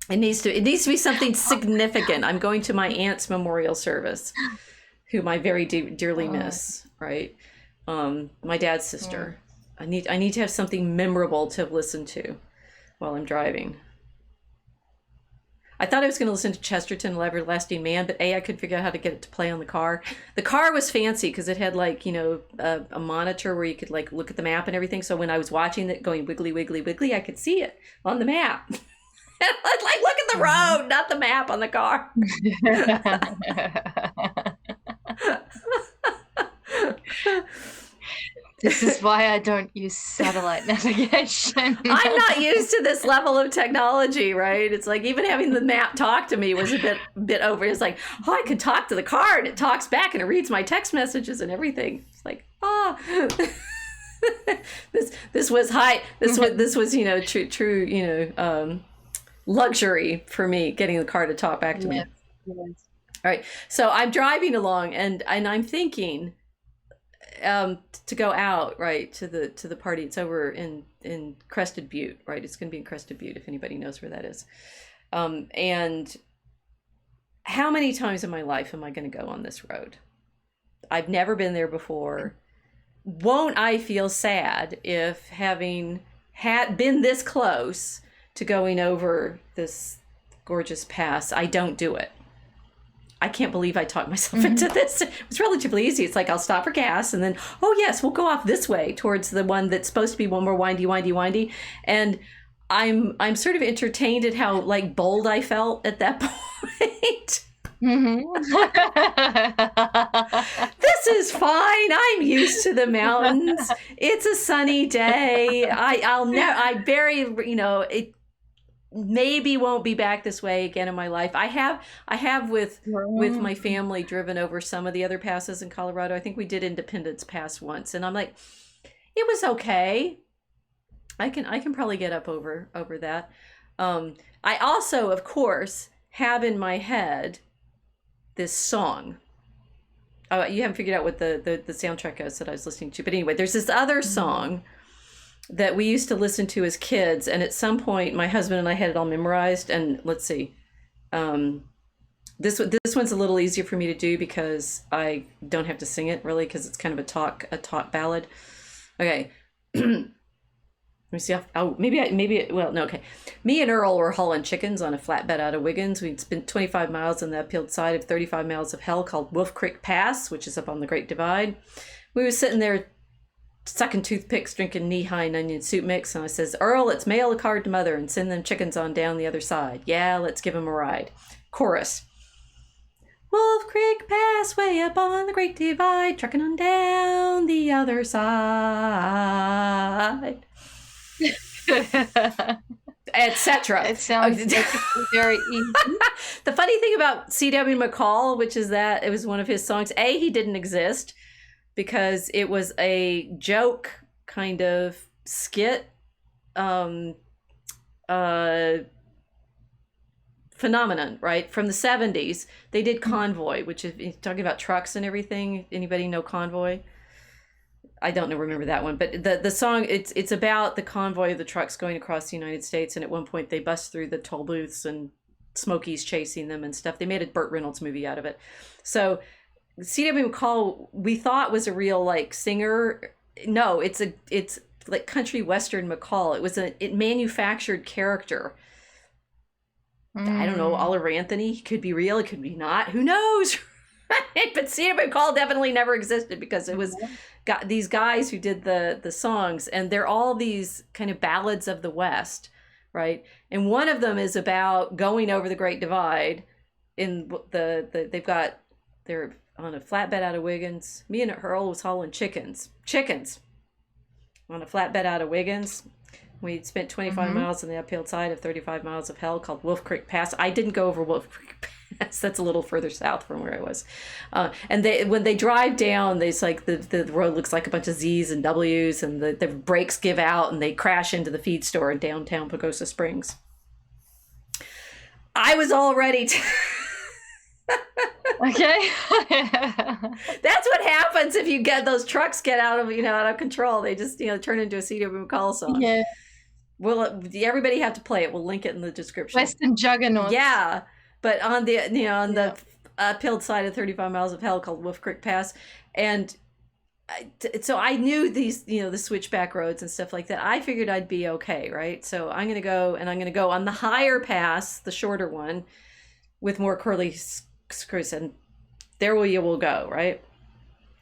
It needs to be something significant. I'm going to my aunt's memorial service, whom I very dearly miss, right? My dad's sister. I need to have something memorable to listen to while I'm driving. I thought I was going to listen to Chesterton, Everlasting Man, but I couldn't figure out how to get it to play on the car. The car was fancy because it had a monitor where you could look at the map and everything. So when I was watching it going wiggly, wiggly, wiggly, I could see it on the map. I'd look at the road, not the map on the car. This is why I don't use satellite navigation. I'm not used to this level of technology, right? It's like even having the map talk to me was a bit over. It's like, I could talk to the car and it talks back and it reads my text messages and everything. It's like, this was high. This was true luxury for me, getting the car to talk back to me. Yes. All right. So I'm driving along and I'm thinking to go out, right, to the party. It's over in Crested Butte, right? It's going to be in Crested Butte, if anybody knows where that is. And how many times in my life am I going to go on this road? I've never been there before. Won't I feel sad if, having been this close to going over this gorgeous pass, I don't do it? I can't believe I talked myself into this. It was relatively easy. It's like, I'll stop for gas and then, yes, we'll go off this way towards the one that's supposed to be one more windy. And I'm sort of entertained at how bold I felt at that point. This is fine. I'm used to the mountains. It's a sunny day. It maybe won't be back this way again in my life. I have with my family driven over some of the other passes in Colorado. I think we did Independence Pass once, and I'm like, it was okay. I can probably get up over that. I also, of course, have in my head this song. You haven't figured out what the soundtrack is that I was listening to, but anyway, there's this other song that we used to listen to as kids, and at some point my husband and I had it all memorized. And let's see, this one's a little easier for me to do because I don't have to sing it really, because it's kind of a talk ballad. Okay. Let me see. Okay. Me and Earl were hauling chickens on a flatbed out of Wiggins. We'd spent 25 miles on the uphill side of 35 miles of hell called Wolf Creek Pass, which is up on the Great Divide. We were sitting there sucking toothpicks, drinking knee-high and onion soup mix, and I says, Earl, let's mail a card to Mother and send them chickens on down the other side. Yeah, let's give them a ride. Chorus. Wolf Creek Pass, way up on the Great Divide, trucking on down the other side. etc. It sounds like it's very easy. The funny thing about C.W. McCall, which is that it was one of his songs, he didn't exist because it was a joke kind of skit phenomenon, right? From the 70s. They did Convoy, which is talking about trucks and everything. Anybody know Convoy? I don't know, remember that one, but the song, it's about the convoy of the trucks going across the United States, and at one point they bust through the toll booths and Smokey's chasing them and stuff. They made a Burt Reynolds movie out of it. So C.W. McCall, we thought was a real like singer. No, it's like country western McCall. It was a manufactured character. I don't know, Oliver Anthony. It could be real, it could be not. Who knows? But C.W. McCall definitely never existed because it was got these guys who did the songs, and they're all these kind of ballads of the West, right? And one of them is about going over the Great Divide. In they're on a flatbed out of Wiggins. Me and Earl was hauling chickens on a flatbed out of Wiggins. We spent 25 miles on the uphill side of 35 miles of hell called Wolf Creek Pass. I didn't go over Wolf Creek Pass. That's a little further south from where I was. And when they drive down, it's like the road looks like a bunch of Z's and W's, and the brakes give out, and they crash into the feed store in downtown Pagosa Springs. I was all ready to... Okay. That's what happens if you get those trucks get out of control. They just turn into a C.W. McCall song. Yeah. Well, everybody have to play it. We'll link it in the description. Western Juggernauts. Yeah, but on the the uphill side of 35 miles of hell called Wolf Creek Pass, and so I knew these the switchback roads and stuff like that. I figured I'd be okay, right? So I'm gonna go on the higher pass, the shorter one, with more curly screws, and there you will go, right?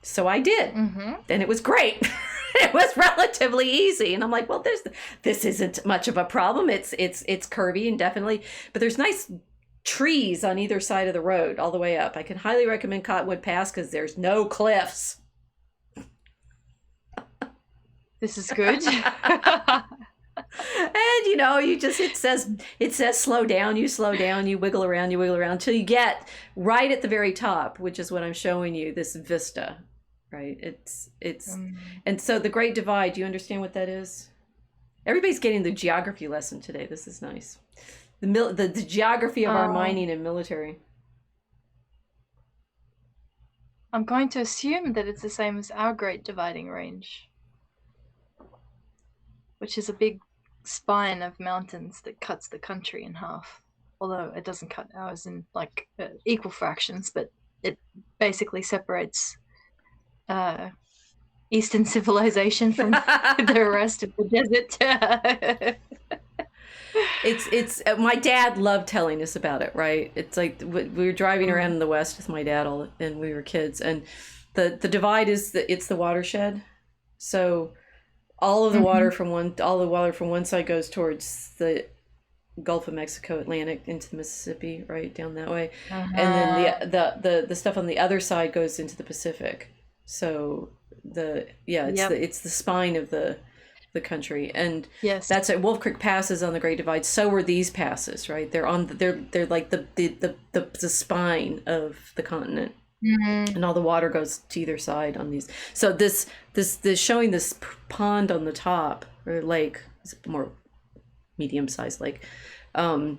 So I did, and it was great. It was relatively easy, and I'm like, well, this isn't much of a problem. It's curvy and definitely, but there's nice trees on either side of the road all the way up. I can highly recommend Cottonwood Pass because there's no cliffs. This is good. And it says slow down, you wiggle around until you get right at the very top, which is what I'm showing you, this vista, right? It's and so the Great Divide, do you understand what that is? Everybody's getting the geography lesson today. This is nice. The geography of our mining and military. I'm going to assume that it's the same as our Great Dividing Range, which is a big spine of mountains that cuts the country in half. Although it doesn't cut ours in like equal fractions, but it basically separates Eastern civilization from the rest of the desert. It's my dad loved telling us about it, right? It's like we were driving around in the West with my dad and we were kids, and the divide is it's the watershed. So all of the water from one side goes towards the Gulf of Mexico, Atlantic, into the Mississippi, right down that way, and then the stuff on the other side goes into the Pacific. So it's the spine of the country, and that's it. Wolf Creek Pass is on the Great Divide. So were these passes, right? They're like the spine of the continent. And all the water goes to either side on these. So this showing this pond on the top, or lake, is more medium sized lake. I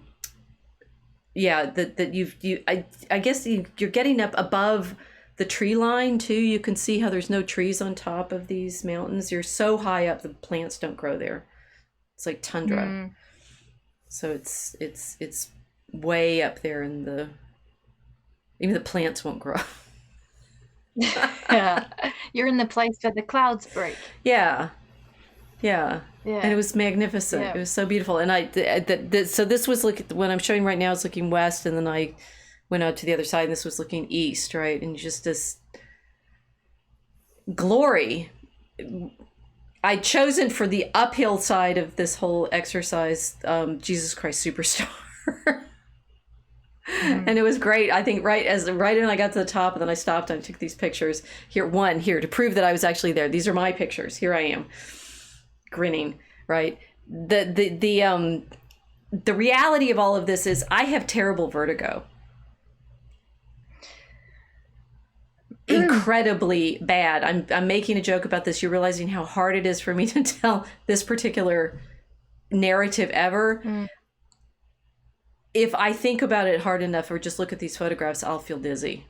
guess you're getting up above the tree line too. You can see how there's no trees on top of these mountains. You're so high up, the plants don't grow there. It's like tundra. So it's way up there in even the plants won't grow. Yeah, you're in the place where the clouds break. Yeah. And it was magnificent. It was so beautiful. And so this was what I'm showing right now is looking west, and then I went out to the other side, and this was looking east, right? And just this glory. I'd chosen for the uphill side of this whole exercise, Jesus Christ Superstar. And it was great. I think right when I got to the top, and then I stopped and I took these pictures here to prove that I was actually there. These are my pictures. Here I am, grinning, right? the reality of all of this is I have terrible vertigo. Incredibly bad. I'm making a joke about this. You're realizing how hard it is for me to tell this particular narrative ever. If I think about it hard enough or just look at these photographs, I'll feel dizzy.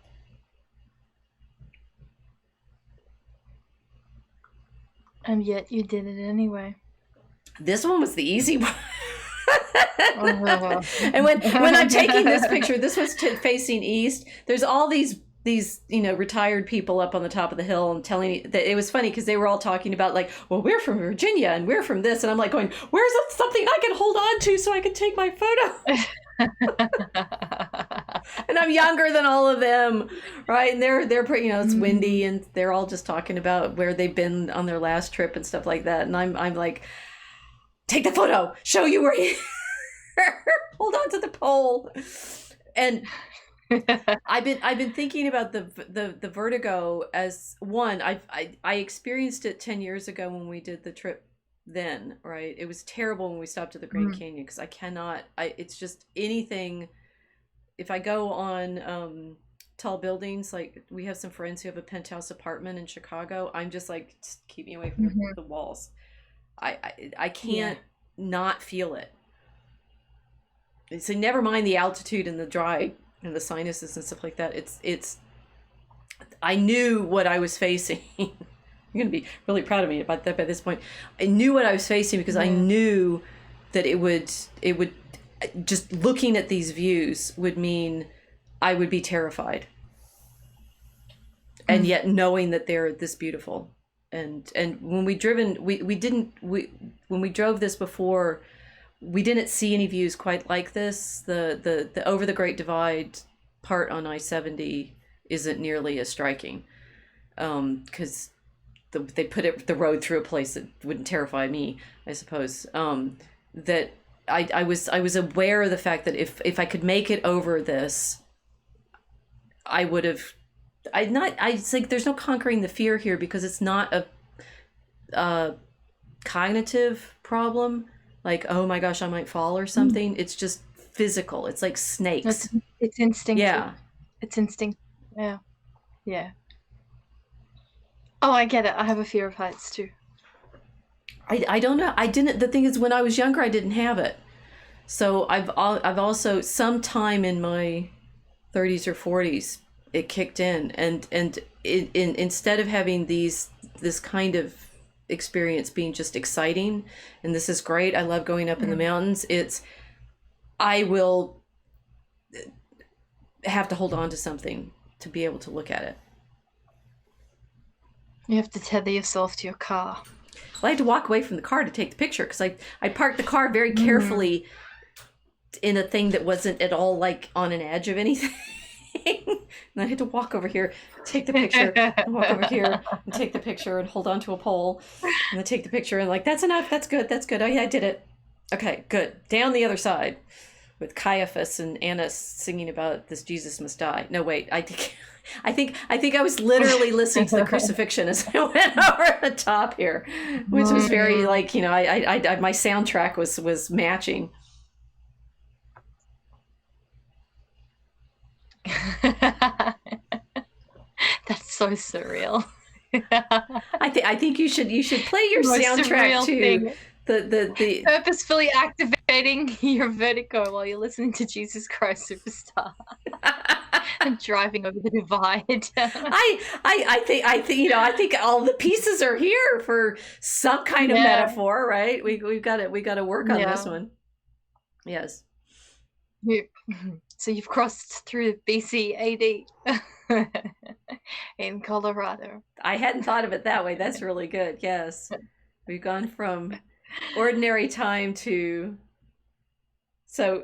And yet you did it anyway. This one was the easy one. And when I'm taking this picture, this was facing east. There's all these retired people up on the top of the hill and telling me that it was funny because they were all talking about like, well, we're from Virginia and we're from this. And I'm like going, where's something I can hold on to so I can take my photo? And I'm younger than all of them, right? And they're pretty, it's windy and they're all just talking about where they've been on their last trip and stuff like that. And I'm like, take the photo, show you where you hold on to the pole. And I've been thinking about the vertigo as one. I experienced it 10 years ago when we did the trip then, right? It was terrible when we stopped at the Grand Canyon because it's just anything. If I go on tall buildings, like we have some friends who have a penthouse apartment in Chicago, I'm just like, just keep me away from the walls. I can't not feel it. So never mind the altitude and the dry and the sinuses and stuff like that. It's I knew what I was facing. You're going to be really proud of me about that by this point. I knew what I was facing because I knew that it would just looking at these views would mean I would be terrified. And yet knowing that they're this beautiful. And when we drove this before, we didn't see any views quite like this. The over the Great Divide part on I-70 isn't nearly as striking because they put the road through a place that wouldn't terrify me, I suppose. That I was aware of the fact that if I could make it over this, I would have. I think there's no conquering the fear here because it's not a cognitive problem. Like, oh my gosh, I might fall or something. It's just physical. It's like snakes. It's instinctive. Yeah. It's instinct. Yeah. Yeah. Oh, I get it. I have a fear of heights too. I don't know. The thing is, when I was younger, I didn't have it. So I've also sometime in my 30s or 40s, it kicked in. And instead of having this kind of experience being just exciting and this is great, I love going up in the mountains, I will have to hold on to something to be able to look at it. You have to tether yourself to your car. Well, I had to walk away from the car to take the picture because I parked the car very carefully in a thing that wasn't at all like on an edge of anything. And I had to walk over here, take the picture, and walk over here and take the picture and hold on to a pole and then take the picture and like, that's enough. That's good. Oh yeah, I did it. Okay, good. Down the other side with Caiaphas and Annas singing about this Jesus must die. No, wait, I think I was literally listening to the crucifixion as I went over the top here, which was very like, I my soundtrack was matching. That's so surreal. I think you should play your soundtrack too. The purposefully activating your vertigo while you're listening to Jesus Christ Superstar and driving over the divide. I think all the pieces are here for some kind of metaphor, right? We got to work on this one. Yes. So you've crossed through BC AD in Colorado. I hadn't thought of it that way. That's really good. Yes. We've gone from ordinary time to so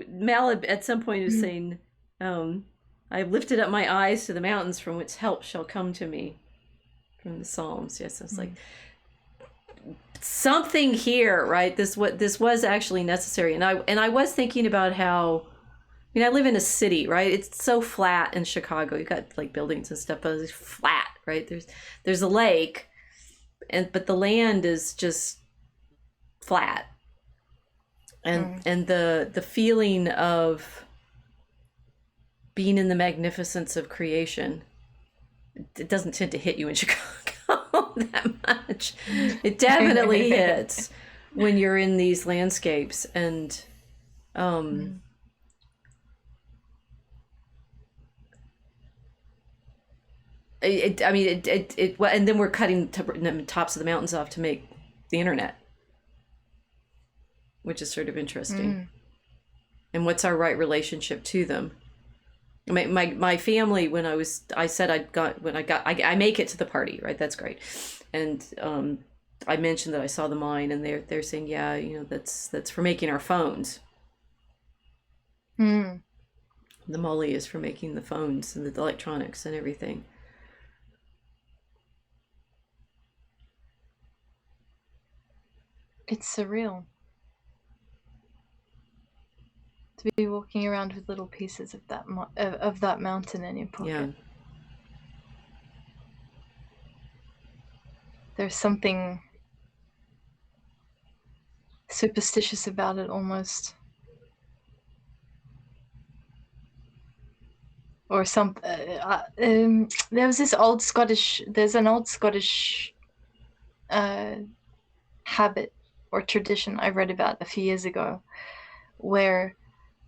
Mal at some point is saying, I've lifted up my eyes to the mountains from which help shall come to me. From the Psalms. Yes, it's like something here, right? This was actually necessary. And I was thinking about how, I live in a city, right? It's so flat in Chicago. You've got like buildings and stuff, but it's flat, right? There's a lake, but the land is just flat. and the feeling of being in the magnificence of creation, it doesn't tend to hit you in Chicago that much. It definitely hits when you're in these landscapes. And and then we're cutting tops of the mountains off to make the internet, which is sort of interesting. And what's our right relationship to them? My family, when I make it to the party, right? That's great. And I mentioned that I saw the mine, and they're saying, yeah, that's for making our phones. The moly is for making the phones and the electronics and everything. It's surreal to be walking around with little pieces of that mountain in your pocket. Yeah. There's something superstitious about it, almost. Or some there's an old Scottish habit or tradition I read about a few years ago, where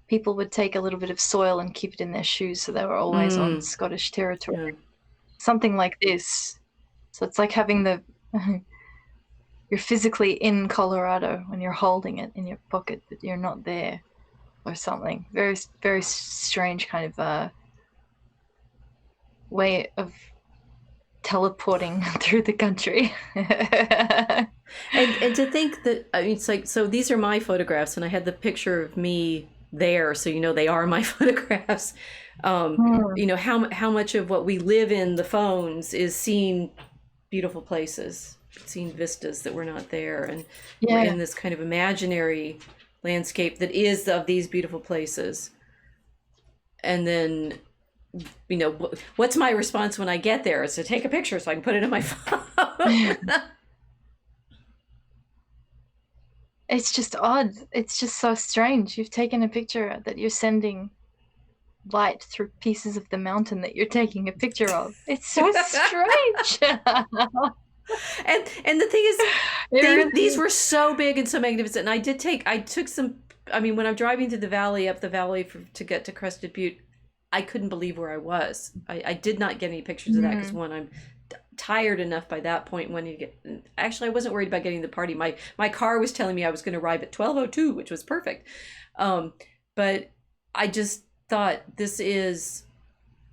people would take a little bit of soil and keep it in their shoes, so they were always on Scottish territory. Yeah. Something like this. So it's like having you're physically in Colorado when you're holding it in your pocket, but you're not there, or something. Very, very strange kind of way of teleporting through the country. and to think that, I mean, it's like, so these are my photographs, and I had the picture of me there, so they are my photographs. How much of what we live in the phones is seeing beautiful places, seeing vistas that were not there, and we're in this kind of imaginary landscape that is of these beautiful places. And then what's my response when I get there is to take a picture so I can put it in my phone. It's just odd. It's just so strange. You've taken a picture that you're sending light through pieces of the mountain that you're taking a picture of. It's so strange. And the thing is, these were so big and so magnificent. And I took some, when I'm driving through the valley, up the valley to get to Crested Butte, I couldn't believe where I was. I did not get any pictures of that because, one, I'm tired enough by that point. Actually, I wasn't worried about getting the party. My car was telling me I was going to arrive at 12:02, which was perfect. But I just thought, this is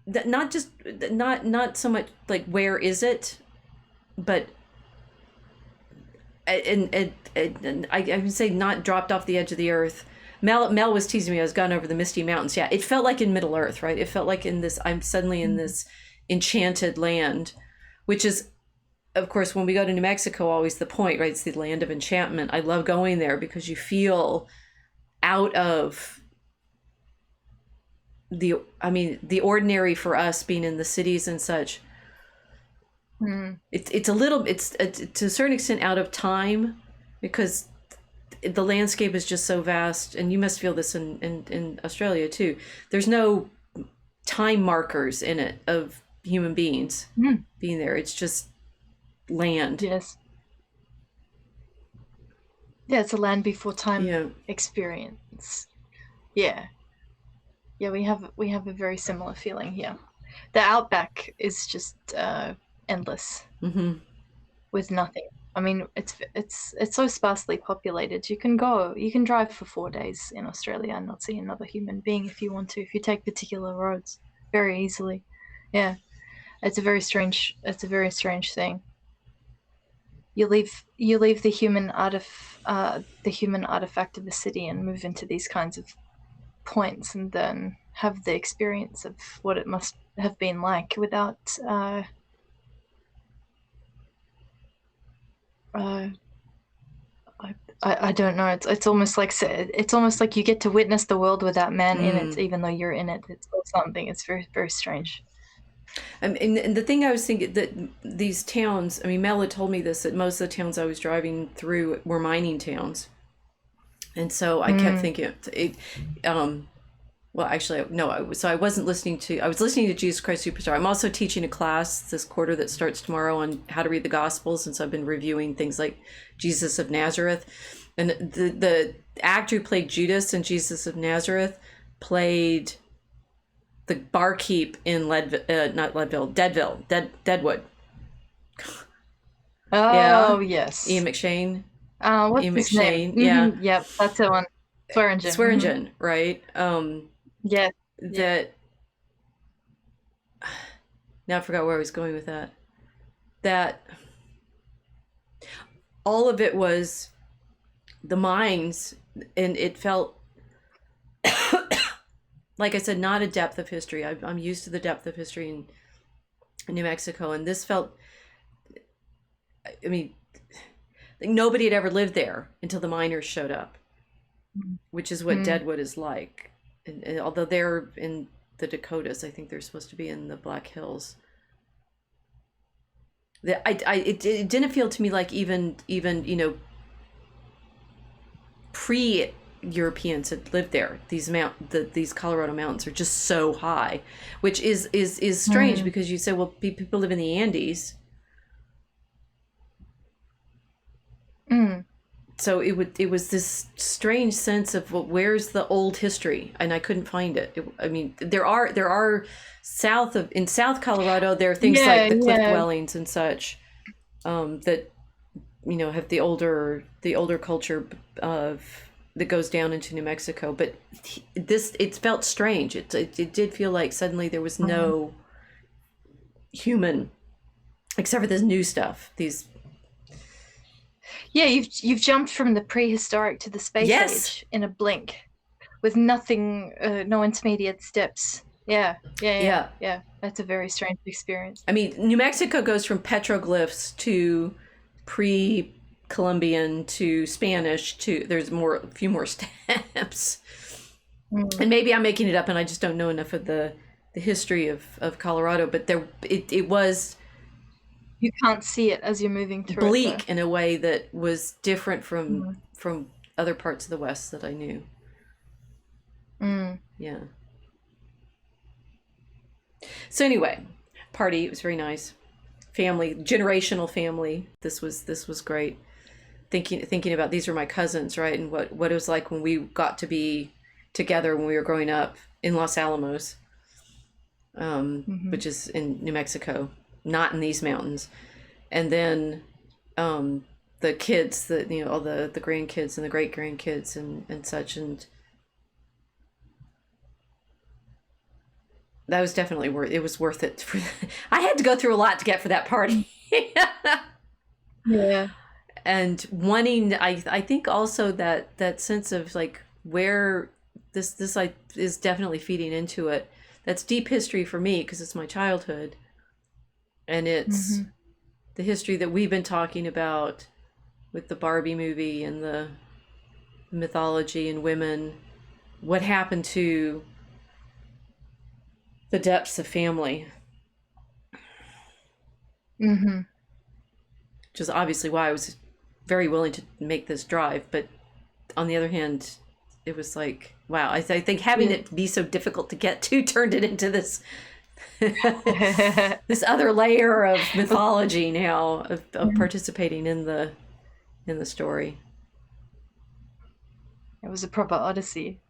not so much like, where is it, but and I would say not dropped off the edge of the earth. Mel was teasing me. I was gone over the Misty Mountains. Yeah, it felt like in Middle Earth, right? It felt like I'm suddenly in this enchanted land, which is, of course, when we go to New Mexico, always the point, right? It's the land of enchantment. I love going there because you feel out of the ordinary for us, being in the cities and such. It's to a certain extent out of time, because the landscape is just so vast, and you must feel this in Australia too. There's no time markers in it of human beings being there. It's just land. Yes. Yeah, it's a land before time experience. Yeah. Yeah, we have a very similar feeling here. The outback is just endless with nothing. It's so sparsely populated. You can drive for 4 days in Australia and not see another human being if you want to, if you take particular roads very easily. Yeah, it's a very strange thing. You leave the human artifact of the city and move into these kinds of points, and then have the experience of what it must have been like without I don't know. It's almost like you get to witness the world without man in it, even though you're in it. It's something. It's very, very strange. And the thing I was thinking, that these towns, Mel had told me this, that most of the towns I was driving through were mining towns. And so I kept thinking, well, actually, no. I wasn't listening to. I was listening to Jesus Christ Superstar. I'm also teaching a class this quarter that starts tomorrow on how to read the Gospels, and so I've been reviewing things like Jesus of Nazareth, and the actor who played Judas in Jesus of Nazareth played the barkeep in Deadwood. Oh, yes. Ian McShane. What's Ian his McShane. name? Yeah. Yep, that's the one. Swearingen. Right? Yeah. That. Now I forgot where I was going with that. That all of it was the mines, and it felt like I said, not a depth of history. I'm used to the depth of history in New Mexico, and this felt. I mean, nobody had ever lived there until the miners showed up, which is what Deadwood is like. And although they're in the Dakotas, I think they're supposed to be in the Black Hills. It didn't feel to me like even pre-Europeans had lived there. These Colorado mountains are just so high, which is strange because you say, well, people live in the Andes. So it was this strange sense of, well, where's the old history, and I couldn't find it. I mean, there are in South Colorado there are things like the cliff dwellings and such that have the older culture that goes down into New Mexico. But it felt strange. It did feel like suddenly there was no human except for this new stuff. Yeah, you've jumped from the prehistoric to the space age in a blink, with nothing, no intermediate steps. Yeah. That's a very strange experience. I mean, New Mexico goes from petroglyphs to pre-Columbian to Spanish to there's a few more steps. And maybe I'm making it up, and I just don't know enough of the history of Colorado. But it was. You can't see it as you're moving through. Bleak in a way that was different from other parts of the West that I knew. Yeah. So anyway, party. It was very nice. Family, generational family. This was great. Thinking about, these were my cousins, right? And what it was like when we got to be together when we were growing up in Los Alamos, which is in New Mexico. Not in these mountains. And then the kids, all the grandkids and the great grandkids and such, and that was definitely worth it. I had to go through a lot to get for that party. Yeah. And wanting, I think also that sense of like where this like is definitely feeding into it. That's deep history for me because it's my childhood. And it's the history that we've been talking about with the Barbie movie and the mythology and women. What happened to the depths of family? Which is obviously why I was very willing to make this drive. But on the other hand, it was like, wow, I think having it be so difficult to get to turned it into this this other layer of mythology now of participating in the story. It was a proper odyssey.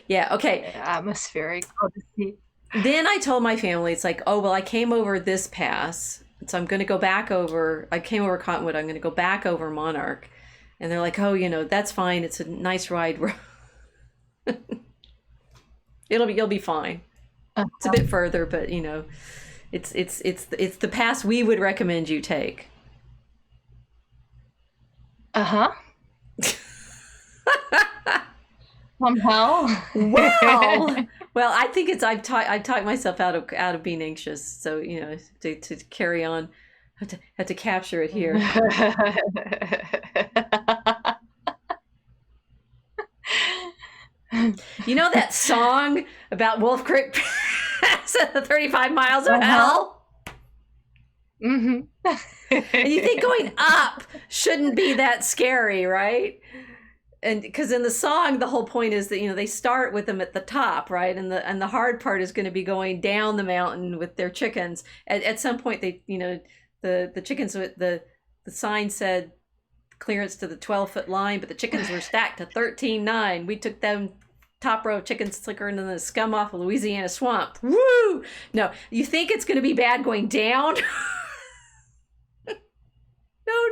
Yeah, okay. Atmospheric odyssey. Then I told my family, it's like, oh, well, I came over this pass, so I'm going to go back over. I came over Cottonwood. I'm going to go back over Monarch. And they're like, oh, that's fine. It's a nice ride. You'll be fine. It's a bit further, but it's the pass we would recommend you take. Somehow. Well, I think I've talked myself out of being anxious. So to carry on, have to capture it here. That song about Wolf Creek Pass, 35 miles of hell? And you think going up shouldn't be that scary, right? and because in the song the whole point is that they start with them at the top, right, and the hard part is going to be going down the mountain with their chickens. At some point they the chickens, the sign said clearance to the 12-foot line, but the chickens were stacked to 13.9. We took them top row of chickens slicker into the scum off of Louisiana swamp. Woo! No, you think it's going to be bad going down? No.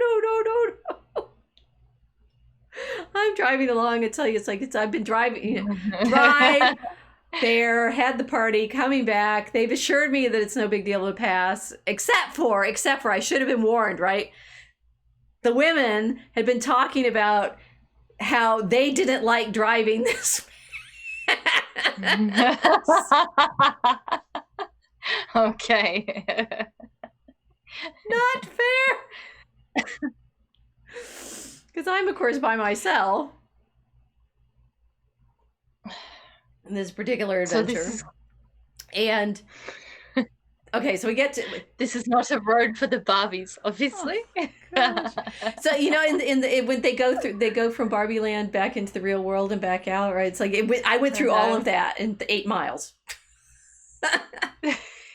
I'm driving along. I tell you, I've been driving, drive there, had the party, coming back. They've assured me that it's no big deal to pass, except for I should have been warned, right? The women had been talking about how they didn't like driving this. Okay. Not fair. Because I'm, of course, by myself in this particular adventure. And okay, so we get to... This is not a road for the Barbies, obviously. Oh, so when they go from Barbie Land back into the real world and back out, right? It's like I went through all of that in 8 miles.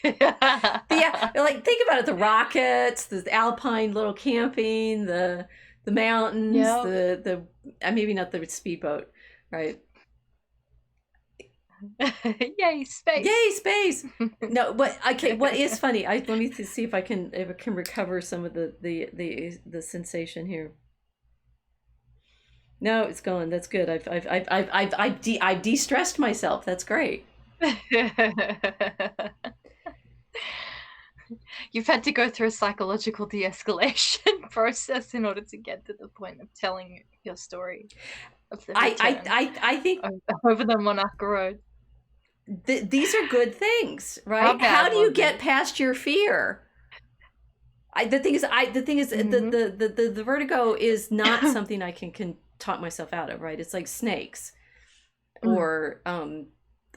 Yeah, like think about it: the rockets, the alpine little camping, the mountains, the maybe not the speedboat, right? Yay space! No, but okay. What is funny? Let me see if I can recover some of the sensation here. No, it's gone. That's good. I've de-stressed myself. That's great. You've had to go through a psychological de-escalation process in order to get to the point of telling your story of the I think over the Monarch Road. These are good things, right? How do you get past your fear? The thing is, mm-hmm. the vertigo is not something I can talk myself out of, right? It's like snakes, or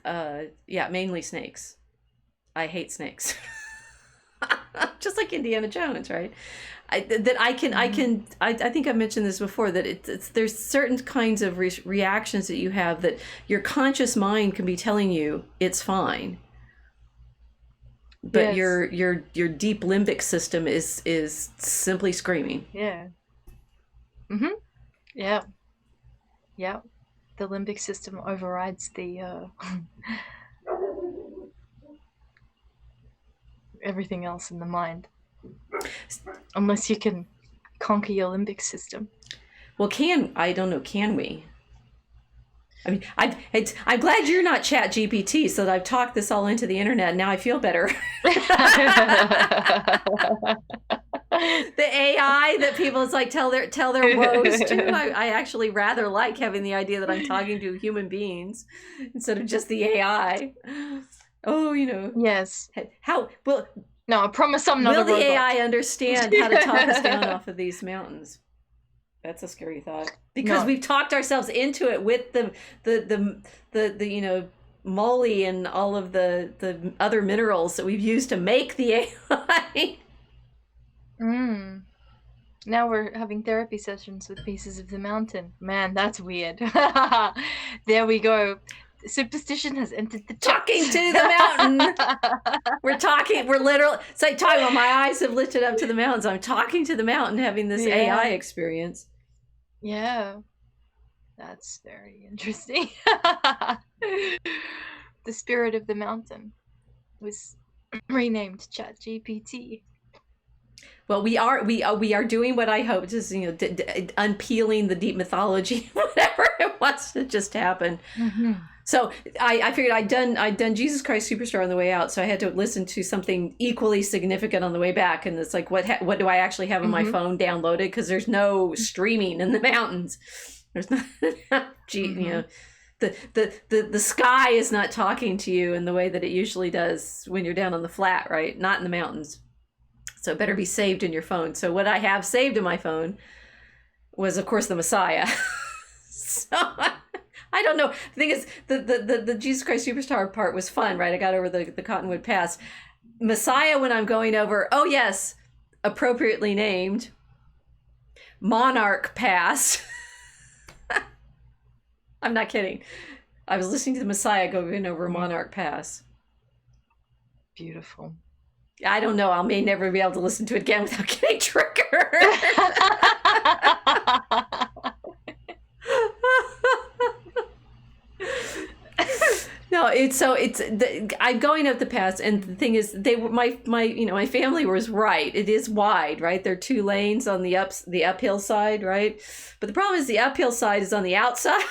mainly snakes. I hate snakes. Just like Indiana Jones, right? I think I've mentioned this before, that there's certain kinds of reactions that you have that your conscious mind can be telling you it's fine, but your deep limbic system is simply screaming. Yeah. Mhm. Yeah. Yeah. The limbic system overrides the everything else in the mind, unless you can conquer your limbic system. Well, I don't know, can we? I mean, I'm glad you're not Chat GPT, so that I've talked this all into the internet, and now I feel better. The AI that people tell their woes to. I actually rather like having the idea that I'm talking to human beings instead of just the AI. Oh, Yes. How well? No, I promise I'm not. Will the AI understand how to talk us down off of these mountains? That's a scary thought, because we've talked ourselves into it with the moly and all of the other minerals that we've used to make the AI. Now we're having therapy sessions with pieces of the mountain. Man, that's weird. There we go. Superstition has entered the talking to the mountain. We're literally, it's like talking about, my eyes have lifted up to the mountains. I'm talking to the mountain, having this AI experience. Yeah, that's very interesting. The spirit of the mountain was renamed ChatGPT. Well, we are doing what I hoped is, unpeeling the deep mythology, whatever it was that just happened. Mm-hmm. So I figured I'd done Jesus Christ Superstar on the way out, so I had to listen to something equally significant on the way back. And it's like, what do I actually have on my phone downloaded? Because there's no streaming in the mountains. There's not, the sky is not talking to you in the way that it usually does when you're down on the flat, right? Not in the mountains. So it better be saved in your phone. So what I have saved in my phone was, of course, the Messiah. So I don't know. The thing is, the Jesus Christ Superstar part was fun, right? I got over the Cottonwood Pass. Messiah, when I'm going over, oh yes, appropriately named Monarch Pass. I'm not kidding. I was listening to the Messiah going over Monarch Pass. Beautiful. I don't know. I may never be able to listen to it again without getting triggered. No, I'm going up the pass, and the thing is, they were my family was right. It is wide, right? There are 2 lanes on the uphill side, right? But the problem is the uphill side is on the outside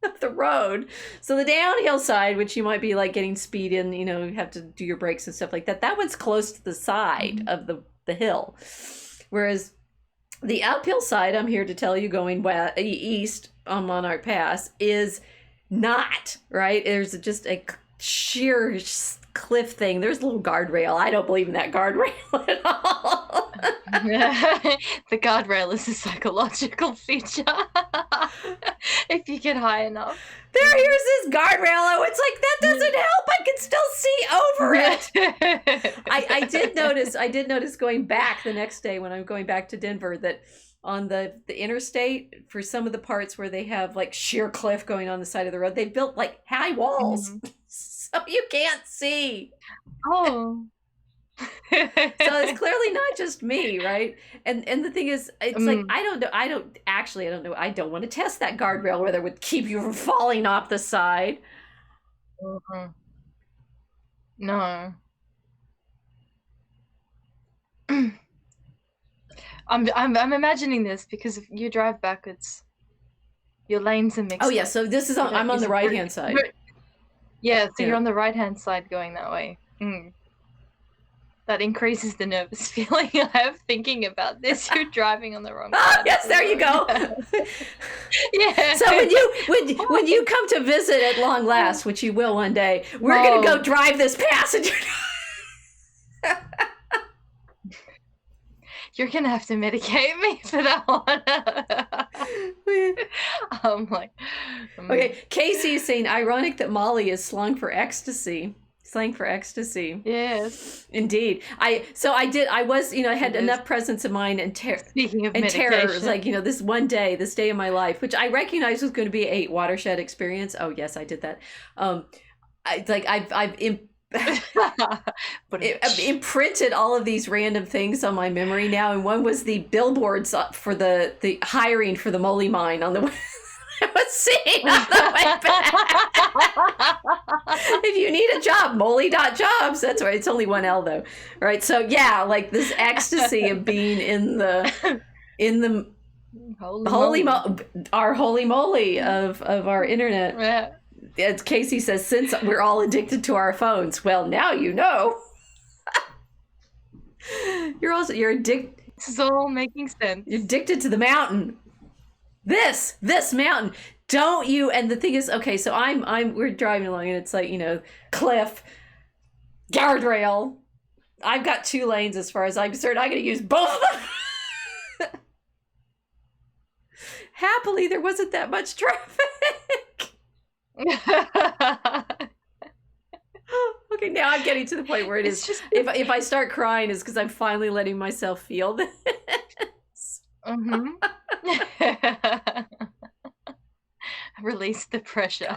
of the road. So the downhill side, which you might be like getting speed in, you have to do your brakes and stuff like that. That one's close to the side of the hill, whereas the uphill side, I'm here to tell you, going east on Monarch Pass, is not, right? There's just a sheer cliff thing. There's a little guardrail. I don't believe in that guardrail at all. The guardrail is a psychological feature. If you get high enough. Here's this guardrail. Oh, it's like, that doesn't help. I can still see over it. I did notice going back the next day when I'm going back to Denver that on the interstate, for some of the parts where they have like sheer cliff going on the side of the road, they built like high walls. So you can't see. Oh. So it's clearly not just me, right? And the thing is, it's like, I don't know. I don't want to test that guardrail, whether it would keep you from falling off the side. No. I'm imagining this because if you drive backwards, your lanes are mixed. Oh yeah, so this is I'm on the right hand side. Yeah, so you're on the right hand side going that way. That increases the nervous feeling I have thinking about this. You're driving on the wrong side. Yes, there you go. Yeah. So when you come to visit at long last, which you will one day, we're gonna go drive this passenger. You're gonna have to medicate me for that one. I'm like, okay. Casey is saying, ironic that Molly is slang for ecstasy. Yes, indeed. I was, I had enough presence of mind and speaking of and medication. terror. It was like, this day of my life, which I recognized was going to be a watershed experience. Oh yes, I did that. I've imprinted all of these random things on my memory now, and one was the billboards for the hiring for the moly mine on the way. I was seeing on the way back. If you need a job, moly.jobs. That's right. It's only 1 L though. Right. So yeah, like this ecstasy of being in the holy moly of our internet. Yeah. As Casey says, since we're all addicted to our phones, well, now you know. You're addicted. This is all making sense. You're addicted to the mountain. This mountain. Don't you? And the thing is, okay, so we're driving along, and it's like, cliff, guardrail. I've got 2 lanes as far as I'm concerned. I'm going to use both of them. Happily, there wasn't that much traffic. Okay, now I'm getting to the point where it's just if I start crying, it's because I'm finally letting myself feel this. Release the pressure.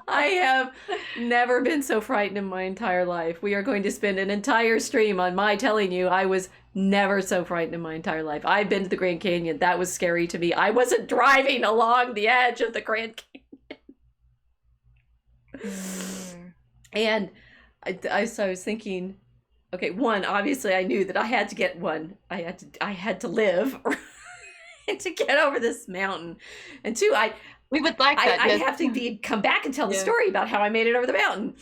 I have never been so frightened in my entire life. We are going to spend an entire stream on my telling you I was never so frightened in my entire life. I've been to the Grand Canyon. That was scary to me. I wasn't driving along the edge of the Grand Canyon. And I was thinking, okay, one, obviously I knew that I had to get one. I had to live to get over this mountain. And 2, we would like that. I have to come back and tell the story about how I made it over the mountain.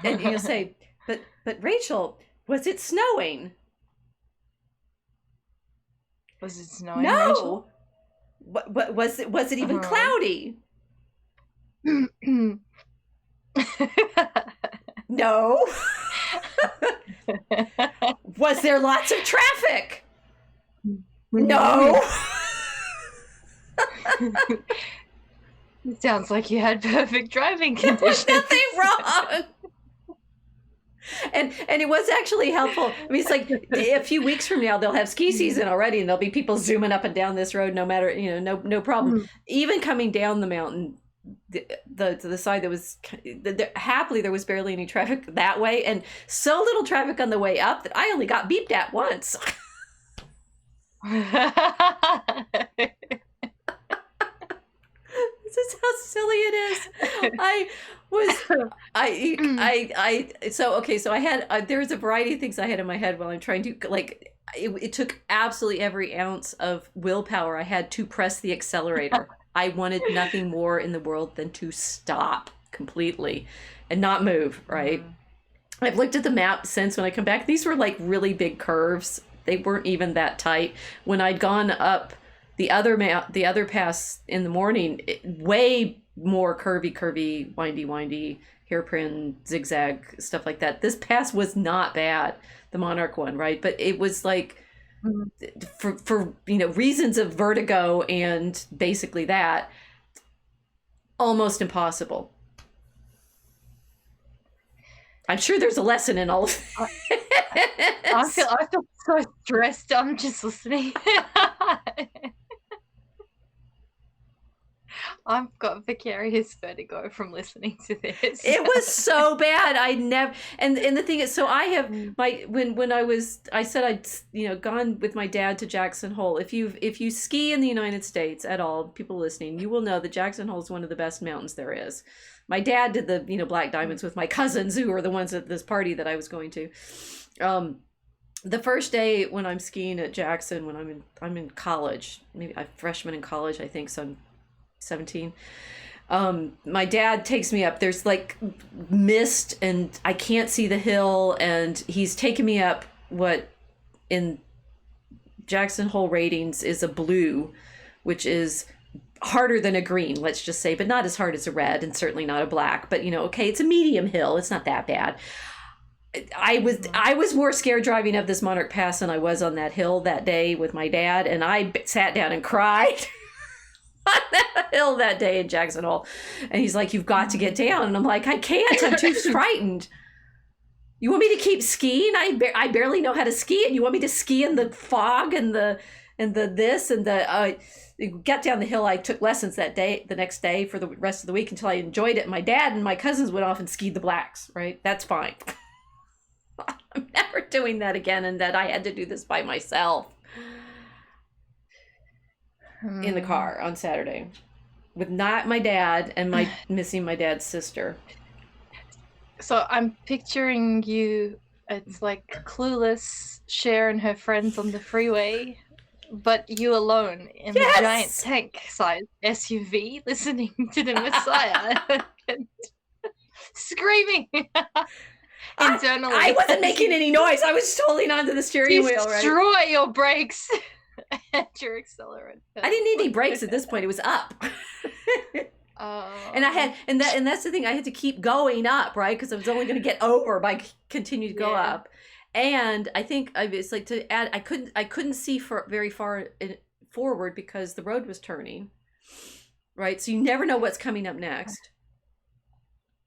And you'll say, but Rachel, was it snowing? Was it snowing? No. Rachel? What was it even cloudy? No. Was there lots of traffic? No. It sounds like you had perfect driving conditions. There was nothing wrong. And it was actually helpful. I mean, it's like a few weeks from now they'll have ski season already, and there'll be people zooming up and down this road, no matter, no problem. Even coming down the mountain, the side that was happily there was barely any traffic that way, and so little traffic on the way up that I only got beeped at once. This is how silly it is. So I had there was a variety of things I had in my head while I'm trying to, like, it took absolutely every ounce of willpower I had to press the accelerator. I wanted nothing more in the world than to stop completely and not move, right? I've looked at the map since when I come back. These were like really big curves. They weren't even that tight. When I'd gone up the other pass in the morning, way more curvy, windy, hairpin, zigzag, stuff like that. This pass was not bad, the Monarch one, right? But it was like, for reasons of vertigo and basically that, almost impossible. I'm sure there's a lesson in all of this. I feel so stressed. I'm just listening. I've got vicarious vertigo from listening to this. It was so bad. I never, and the thing is, so I have when I said I'd gone with my dad to Jackson Hole. If you ski in the United States at all, people listening, you will know that Jackson Hole is one of the best mountains there is. My dad did the Black Diamonds with my cousins, who were the ones at this party that I was going to. The first day when I'm skiing at Jackson, when I'm in college, maybe I'm a freshman in college, I think, so I'm 17. My dad takes me up. There's like mist and I can't see the hill, and he's taken me up what in Jackson Hole ratings is a blue, which is harder than a green, let's just say, but not as hard as a red, and certainly not a black. But okay, it's a medium hill. It's not that bad. I was more scared driving up this Monarch Pass than I was on that hill that day with my dad, and I sat down and cried on that hill that day in Jackson Hole. And he's like, "You've got to get down," and I'm like, "I can't. I'm too frightened. You want me to keep skiing? I barely know how to ski, and you want me to ski in the fog and the got down the hill. I took lessons the next day for the rest of the week until I enjoyed it. My dad and my cousins went off and skied the blacks, right? That's fine. I'm never doing that again, and that I had to do this by myself in the car on Saturday with not my dad and missing my dad's sister. So I'm picturing you, it's like Clueless, Cher and her friends on the freeway, but you alone in the giant tank-sized SUV listening to the Messiah and screaming internally. I wasn't making any noise. I was holding onto the steering wheel, right? Destroy your brakes and your accelerant. I didn't need any brakes at this point. It was up. And I had, and that's the thing. I had to keep going up, right? Because I was only going to get over by continue to go up. And I think it's like to add. I couldn't see very far forward because the road was turning, right? So you never know what's coming up next.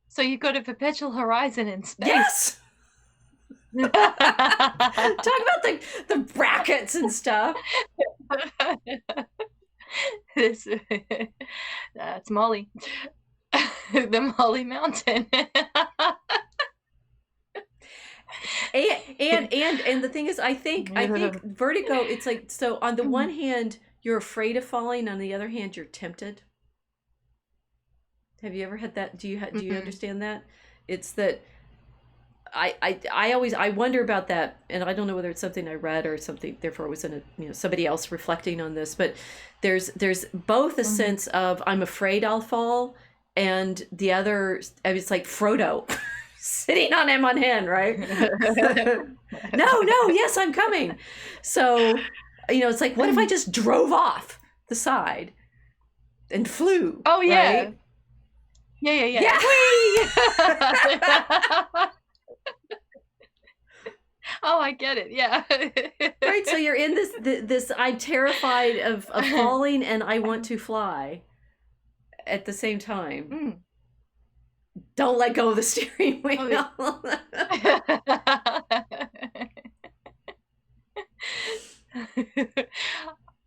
So you got a perpetual horizon in space. Yes. Talk about the brackets and stuff. That's Molly. The Molly Mountain. and the thing is, I think vertigo, it's like, so on the one hand you're afraid of falling, on the other hand you're tempted. Have you ever had that? Do you understand that? It's that I wonder about that, and I don't know whether it's something I read or something, therefore it was in somebody else reflecting on this, but there's both a sense of I'm afraid I'll fall, and the other, it's like Frodo sitting on him on hen, right? no, yes, I'm coming. So it's like, what if I just drove off the side and flew? Oh yeah, right? Yeah. Oh, I get it. Yeah. Right. So you're in this. I'm terrified of falling, and I want to fly at the same time. Don't let go of the steering wheel.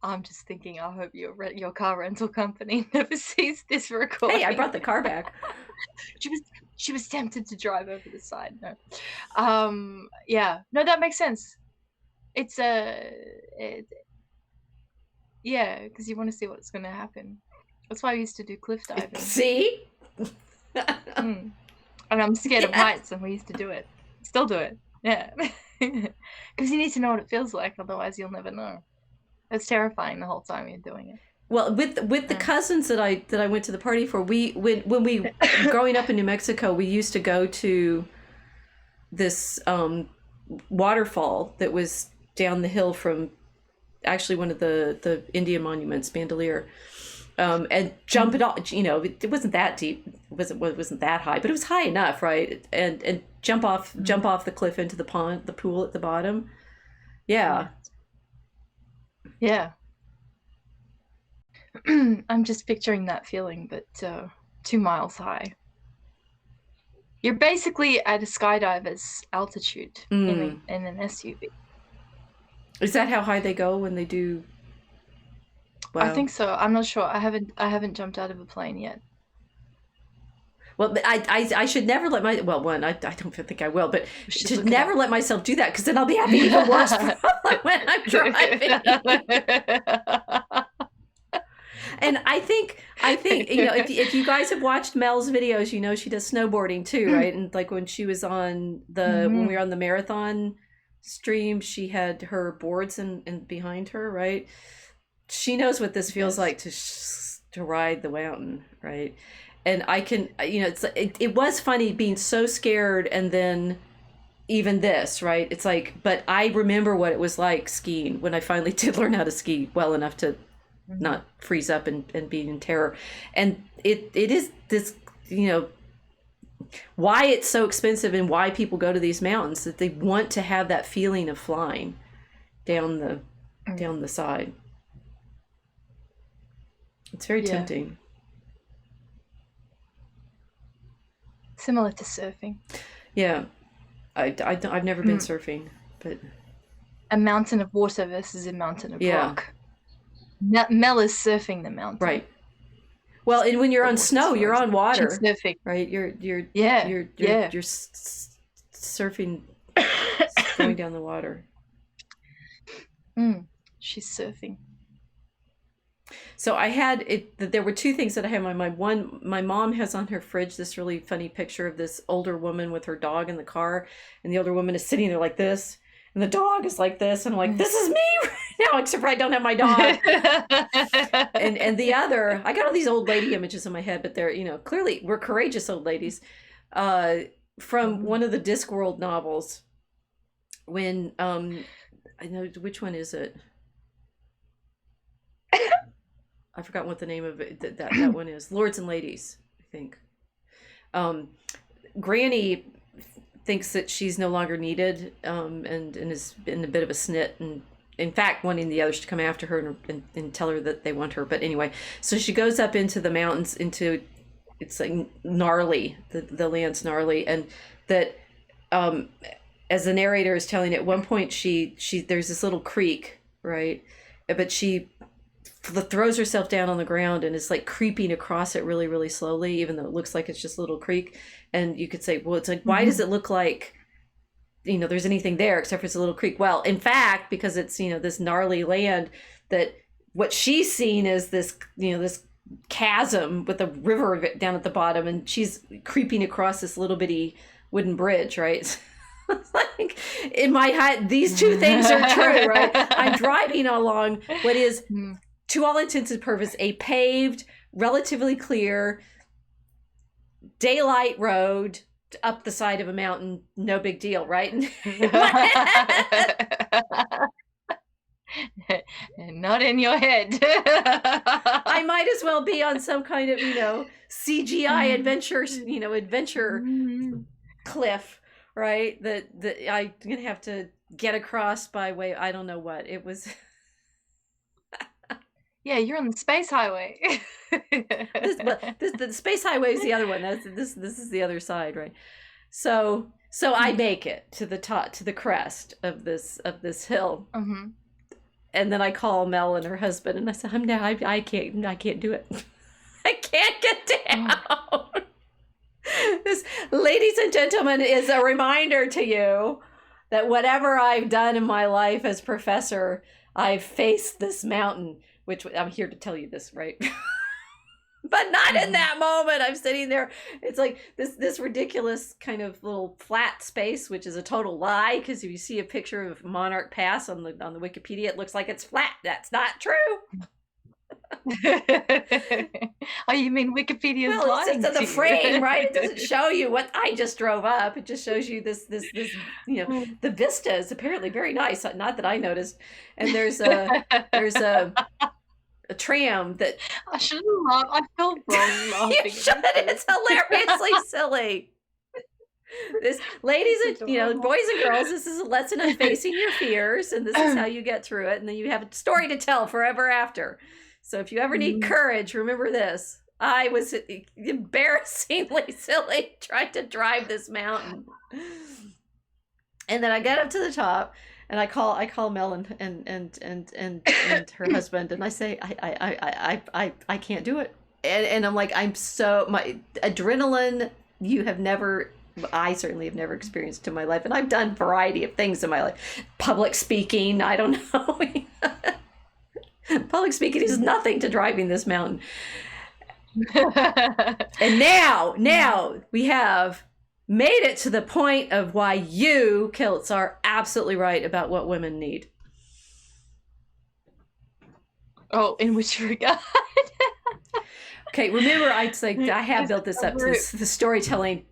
I'm just thinking, I hope your car rental company never sees this recording. Hey, I brought the car back. She was tempted to drive over the side. No. Yeah. No, that makes sense. It's yeah, because you want to see what's going to happen. That's why I used to do cliff diving. See? And I'm scared of heights, and we used to do it. Still do it. Yeah. Because you need to know what it feels like, otherwise you'll never know. It's terrifying the whole time you're doing it. Well, with the cousins that I went to the party for, when we growing up in New Mexico, we used to go to this waterfall that was down the hill from actually one of the Indian monuments, Bandelier, and jump it off. You know, it wasn't that deep, it wasn't that high, but it was high enough, right? And jump off the cliff into the pool at the bottom. Yeah. Yeah. I'm just picturing that feeling, but 2 miles high. You're basically at a skydiver's altitude in an SUV. Is that how high they go when they do? Wow. I think so. I'm not sure. I haven't jumped out of a plane yet. Well, I should never let I don't think I will, but should never let myself do that, because then I'll be having even worse when I'm driving. And I think you know, if you guys have watched Mel's videos, you know she does snowboarding too, right? And like when she was on when we were on the marathon stream, she had her boards and behind her, right? She knows what this feels like to ride the mountain, right? And I can, you know, it was funny being so scared, and then even this, right? It's like, but I remember what it was like skiing when I finally did learn how to ski well enough to not freeze up and be in terror. And it is this, you know, why it's so expensive and why people go to these mountains, that they want to have that feeling of flying down the side. It's very tempting. Similar to surfing. Yeah. I've never been surfing, but a mountain of water versus a mountain of rock. Mel is surfing the mountain. Right. Well, and when you're on snow, you're on water. She's surfing. Right? You're surfing going down the water. She's surfing. So I had there were two things that I had in my mind. One, my mom has on her fridge this really funny picture of this older woman with her dog in the car, and the older woman is sitting there like this, and the dog is like this, and I'm like, this is me right now, except for I don't have my dog. and the other, I got all these old lady images in my head, but they're, you know, clearly we're courageous old ladies, from one of the Discworld novels, when I know, which one is it? I forgot what the name of it, that one is. Lords and Ladies, I think. Granny thinks that she's no longer needed, and is in a bit of a snit, and in fact wanting the others to come after her and tell her that they want her. But anyway, so she goes up into the mountains, it's like gnarly, the land's gnarly, and that as the narrator is telling, at one point she there's this little creek, right, but she throws herself down on the ground and is like creeping across it really, really slowly, even though it looks like it's just a little creek. And you could say, well, it's like, why does it look like, you know, there's anything there except for it's a little creek? Well, in fact, because it's, you know, this gnarly land, that what she's seen is this, you know, this chasm with a river of it down at the bottom, and she's creeping across this little bitty wooden bridge, right? It's like, in my head, these two things are true, right? I'm driving along what is, to all intents and purposes, a paved, relatively clear, daylight road up the side of a mountain. No big deal, right? Not in your head. I might as well be on some kind of, you know, CGI adventure, you know, adventure cliff, right? That I'm gonna have to get across by way, I don't know what it was. Yeah, you're on the space highway. The space highway is the other one. This is the other side, right? So So I make it to the top, to the crest of this hill. Mm-hmm. And then I call Mel and her husband, and I said, I can't do it. I can't get down. This, ladies and gentlemen, is a reminder to you that whatever I've done in my life as professor, I've faced this mountain, which I'm here to tell you this, right? But not in that moment. I'm sitting there. It's like this ridiculous kind of little flat space, which is a total lie, because if you see a picture of Monarch Pass on the Wikipedia, it looks like it's flat. That's not true. Oh, you mean Wikipedia's well, lying it's just to the frame, right? It doesn't show you what I just drove up. It just shows you this the vista is apparently very nice. Not that I noticed. And there's a tram that I shouldn't laugh. I feel wrong laughing. You should. It's hilariously silly. This, ladies and boys and girls, this is a lesson on facing your fears, and this is how you get through it. And then you have a story to tell forever after. So if you ever need courage, remember this. I was embarrassingly silly trying to drive this mountain. And then I got up to the top, and I call Mel and her husband, and I say, I can't do it. And I'm like, my adrenaline, I certainly have never experienced in my life. And I've done a variety of things in my life. Public speaking, I don't know. Public speaking is nothing to driving this mountain. And now we have made it to the point of why you, Kilts, are absolutely right about what women need. Oh, in which regard? Okay, remember I have built this up. The storytelling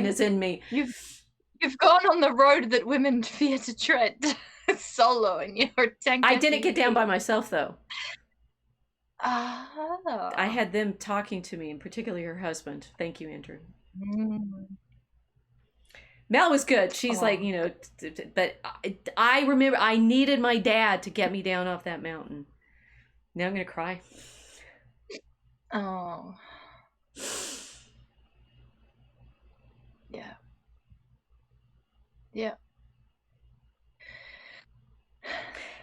is in me. You've gone on the road that women fear to tread solo, and you're tanking. I didn't get down by myself though. Oh. I had them talking to me, and particularly her husband. Thank you, Andrew. Mel was good. She's like, but I remember I needed my dad to get me down off that mountain. Now I'm gonna cry. Oh. Yeah. Yeah.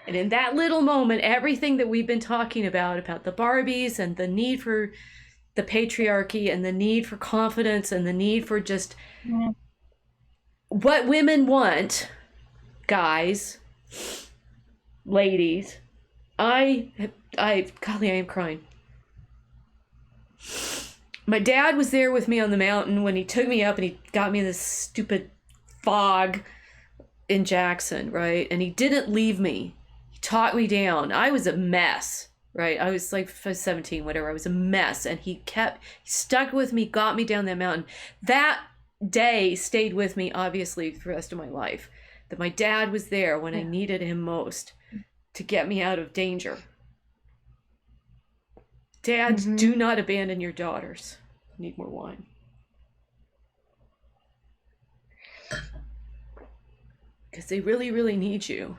And in that little moment, everything that we've been talking about the Barbies and the need for the patriarchy and the need for confidence and the need for just what women want, guys, ladies, golly, I am crying. My dad was there with me on the mountain when he took me up, and he got me in this stupid fog in Jackson, right? And he didn't leave me. He talked me down. I was a mess, right? I was like 17, whatever. I was a mess. And he stuck with me, got me down that mountain. That day stayed with me, obviously, for the rest of my life. That my dad was there when I needed him most to get me out of danger. Dads, do not abandon your daughters. Need more wine. Because they really, really need you.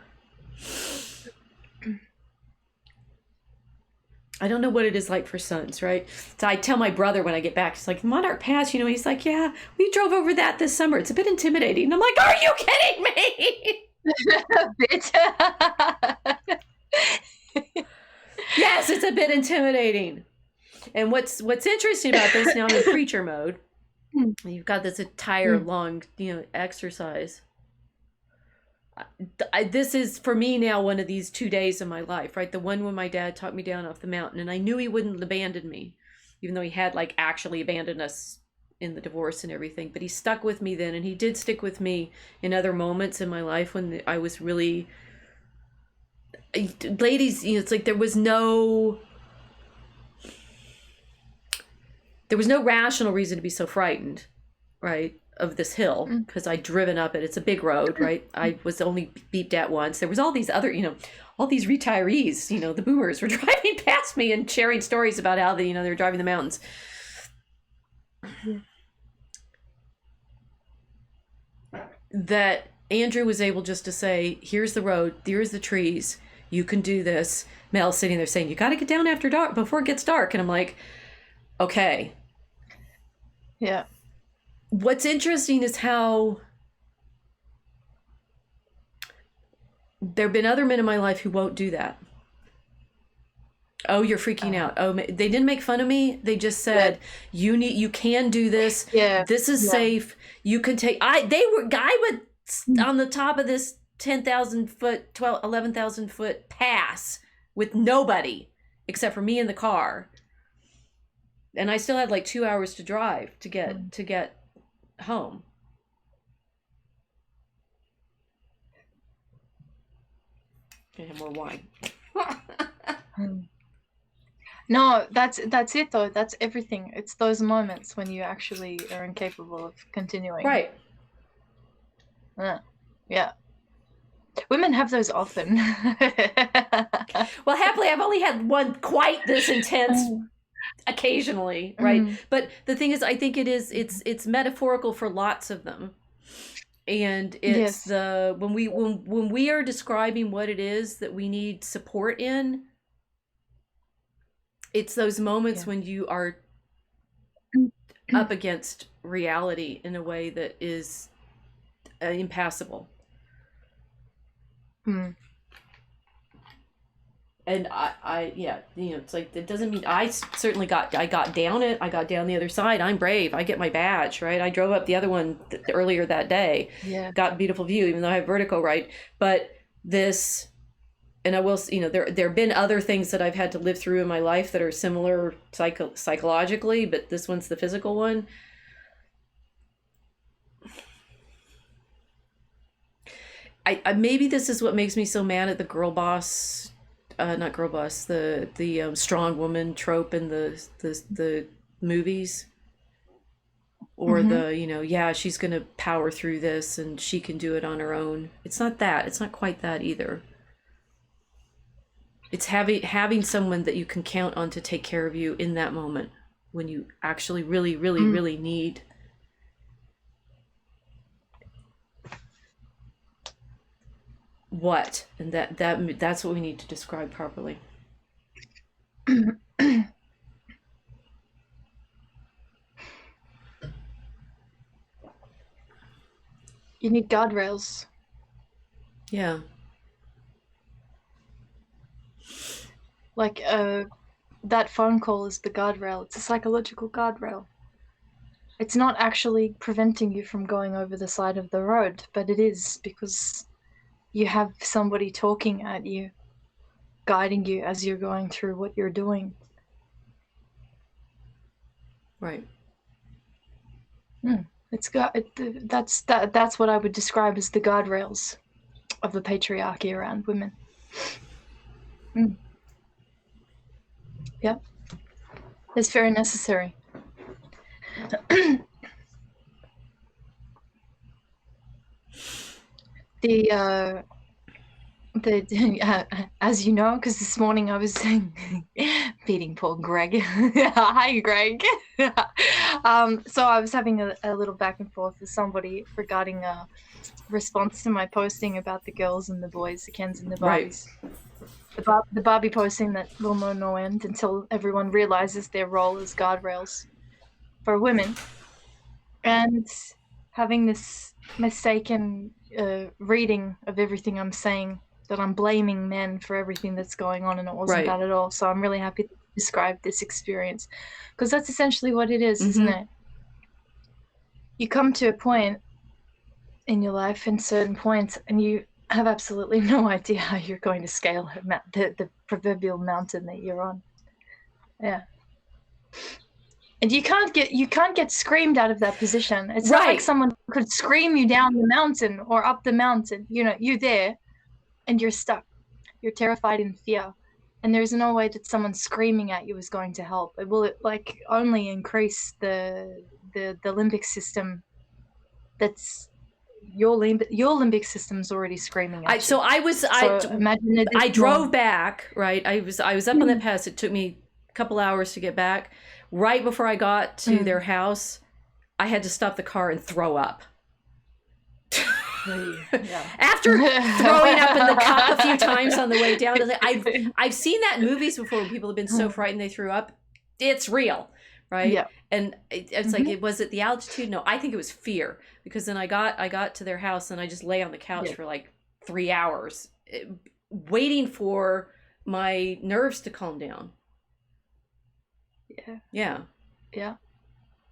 I don't know what it is like for sons, right? So I tell my brother when I get back, he's like, Monarch Pass, he's like, yeah, we drove over that this summer. It's a bit intimidating. And I'm like, are you kidding me? Yes, it's a bit intimidating. And what's interesting about this, now I'm in preacher mode. You've got this entire long, exercise. This is, for me now, one of these 2 days of my life, right? The one when my dad talked me down off the mountain, and I knew he wouldn't abandon me, even though he had actually abandoned us in the divorce and everything. But he stuck with me then, and he did stick with me in other moments in my life when I was really... Ladies, it's like there was no rational reason to be so frightened, right, of this hill, because I'd driven up it. It's a big road, right? I was only beeped at once. There was all these other, all these retirees, the boomers were driving past me and sharing stories about how they were driving the mountains. That Andrew was able just to say, here's the road, here's the trees, you can do this. Mel's sitting there saying, you got to get down after dark, before it gets dark. And I'm like, okay. Yeah. what's interesting is how there have been other men in my life who won't do that. Oh, you're freaking out. Oh, they didn't make fun of me. They just said, you can do this. Yeah. This is safe. You can take, guy would on the top of this 10,000 foot, 11,000 foot pass with nobody except for me in the car. And I still had like 2 hours to drive to get home. Can have more wine. No, that's it though. That's everything. It's those moments when you actually are incapable of continuing. Right. Yeah. Women have those often. Well, happily, I've only had one quite this intense occasionally, right? But the thing is, I think it's metaphorical for lots of them. And it's when we are describing what it is that we need support in, it's those moments when you are up against reality in a way that is impassable. And I it's like, it doesn't mean I got down it. I got down the other side. I'm brave. I get my badge, right? I drove up the other one earlier that day. Yeah. Got a beautiful view, even though I have vertigo, right? But this, and I will, there have been other things that I've had to live through in my life that are similar psychologically, but this one's the physical one. I maybe this is what makes me so mad at the girl boss, not girl boss, the strong woman trope in the movies, or she's gonna power through this and she can do it on her own. It's not that. It's not quite that either. It's having someone that you can count on to take care of you in that moment when you actually really, really, really need. What? And that's what we need to describe properly. You need guardrails. Yeah. Like that phone call is the guardrail. It's a psychological guardrail. It's not actually preventing you from going over the side of the road, but it is, because you have somebody talking at you, guiding you as you're going through what you're doing. Right. That's what I would describe as the guardrails of the patriarchy around women. Yep. It's very necessary. As you know, because this morning I was beating poor Greg. Hi, Greg. So I was having a little back and forth with somebody regarding a response to my posting about the girls and the boys, the Kens and the Barbies. Right. The Barbie posting that will know no end until everyone realizes their role as guardrails for women, and having this mistaken reading of everything I'm saying, that I'm blaming men for everything that's going on, and it wasn't that at all. So I'm really happy to describe this experience, because that's essentially what it is, isn't it? You come to a point in your life, in certain points, and you have absolutely no idea how you're going to scale the proverbial mountain that you're on. Yeah. And you can't get screamed out of that position. It's not like someone could scream you down the mountain or up the mountain. You're there and you're stuck. You're terrified in fear. And there's no way that someone screaming at you is going to help. It will only increase the limbic system. That's your limbic system's already screaming at you. So I drove back, right? I was up on that pass. It took me a couple hours to get back. Right before I got to their house, I had to stop the car and throw up. After throwing up in the cup a few times on the way down, I've seen that in movies before when people have been so frightened they threw up. It's real, right? Yeah. And it's like, was it the altitude? No, I think it was fear, because then I got to their house and I just lay on the couch for like 3 hours waiting for my nerves to calm down. Yeah.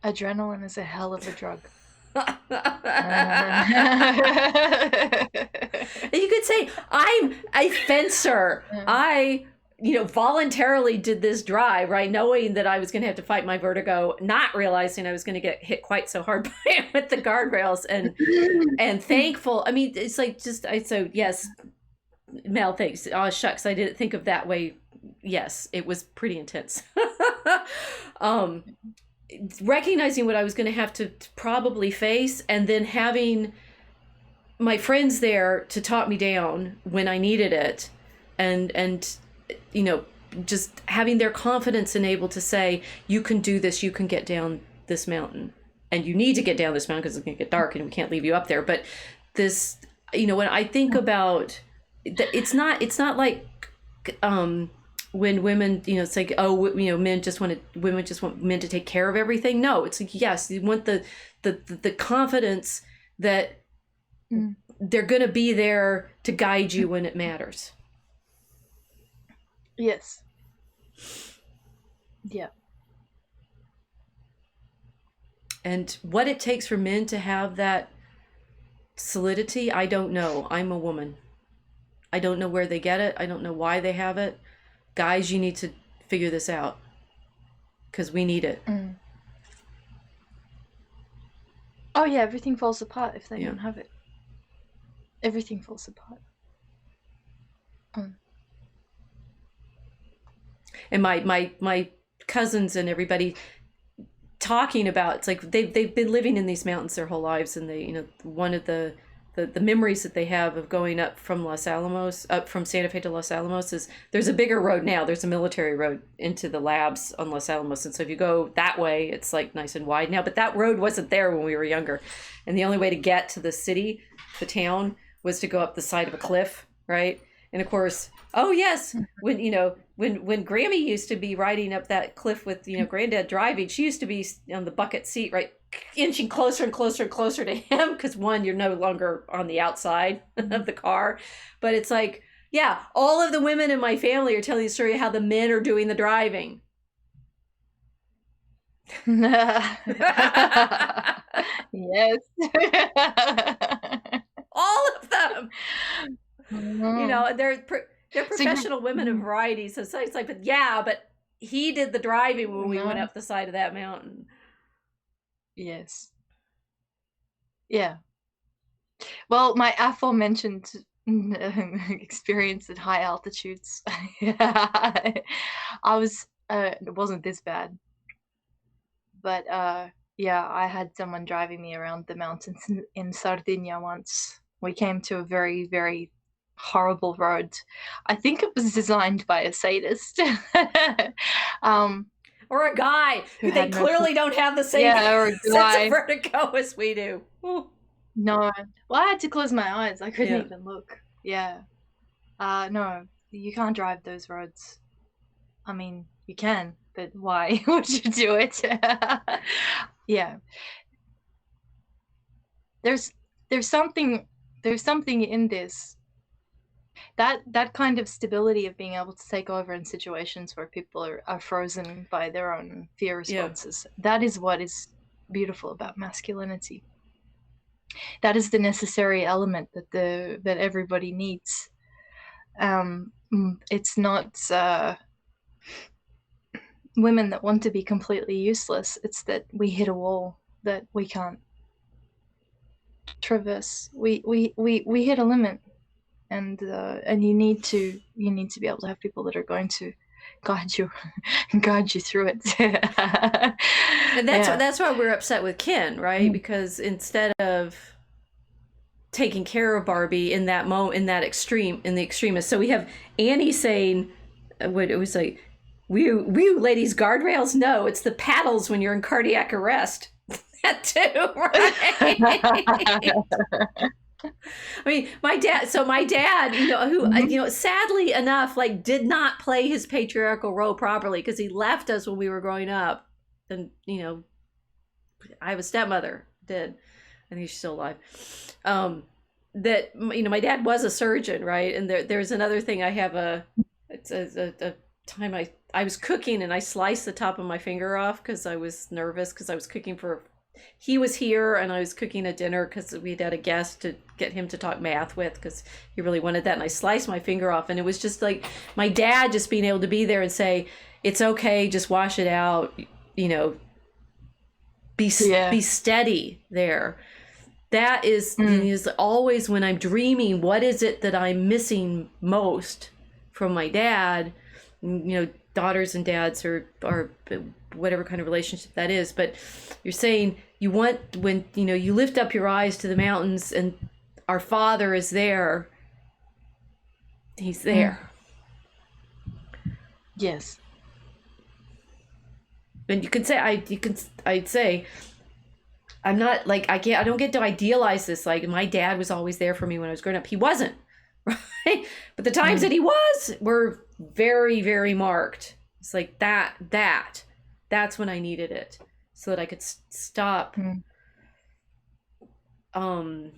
Adrenaline is a hell of a drug. You could say I'm a fencer. I voluntarily did this drive, right, knowing that I was going to have to fight my vertigo, not realizing I was going to get hit quite so hard by it with the guardrails, and thankful. I mean, it's like so yes, Mel, thanks. Oh shucks, I didn't think of that way. Yes, it was pretty intense. Recognizing what I was going to have to probably face, and then having my friends there to talk me down when I needed it, and just having their confidence and able to say, you can do this, you can get down this mountain, and you need to get down this mountain because it's going to get dark and we can't leave you up there. But this, when I think about it's not like when women, it's like, oh, women just want men to take care of everything. No, it's like, yes, you want the confidence that they're going to be there to guide you when it matters. Yes. Yeah. And what it takes for men to have that solidity, I don't know. I'm a woman. I don't know where they get it. I don't know why they have it. Guys, you need to figure this out, because we need it. Oh yeah, everything falls apart if they don't have it. Everything falls apart. And my cousins and everybody talking about, it's like they've been living in these mountains their whole lives, and they, one of the memories that they have of going up from Santa Fe to Los Alamos is there's a bigger road now. There's a military road into the labs on Los Alamos. And so if you go that way, it's like nice and wide now, but that road wasn't there when we were younger. And the only way to get to the city, the town, was to go up the side of a cliff, right? And of course, oh yes, when Grammy used to be riding up that cliff with, Granddad driving, she used to be on the bucket seat, right, inching closer and closer and closer to him, because one, you're no longer on the outside of the car. But it's like, yeah, all of the women in my family are telling the story of how the men are doing the driving. Yes. All of them. They're professional women of variety. So it's like, but he did the driving when we went up the side of that mountain. Yes. Yeah. Well, my aforementioned experience at high altitudes, I was, it wasn't this bad, but I had someone driving me around the mountains in Sardinia once. We came to a very, very horrible road. I think it was designed by a sadist. Or a guy who they clearly don't have the same sense of vertigo as we do. No. Well, I had to close my eyes. I couldn't even look. Yeah. No, you can't drive those roads. I mean, you can, but why would you do it? Yeah. There's something in this. That kind of stability of being able to take over in situations where people are frozen by their own fear responses. That is what is beautiful about masculinity. That is the necessary element that everybody needs. It's not women that want to be completely useless. It's that we hit a wall that we can't traverse. We hit a limit. And you need to be able to have people that are going to guide you through it. And that's why we're upset with Ken, right? Because instead of taking care of Barbie in that moment, in the extremist, so we have Annie saying, what it was like, we ladies, guardrails? No, it's the paddles when you're in cardiac arrest. That too, right? I mean, my dad, who, sadly enough, did not play his patriarchal role properly, because he left us when we were growing up. and I have a stepmother, did. I think she's still alive. That my dad was a surgeon, right? And there's another thing. I have it's a time I was cooking and I sliced the top of my finger off because I was nervous because I was cooking he was here and I was cooking a dinner because we'd had a guest to get him to talk math with because he really wanted that, and I sliced my finger off, and it was just like my dad just being able to be there and say, it's okay, just wash it out, be steady there. That is always when I'm dreaming, what is it that I'm missing most from my dad? Daughters and dads are whatever kind of relationship that is, but you're saying you want, when you lift up your eyes to the mountains and our Father is there, he's there. Yes. And I'd say I'm not like, I don't get to idealize this. Like my dad was always there for me when I was growing up. He wasn't, right? But the times that he were very, very marked. It's like that's when I needed it so that I could stop. I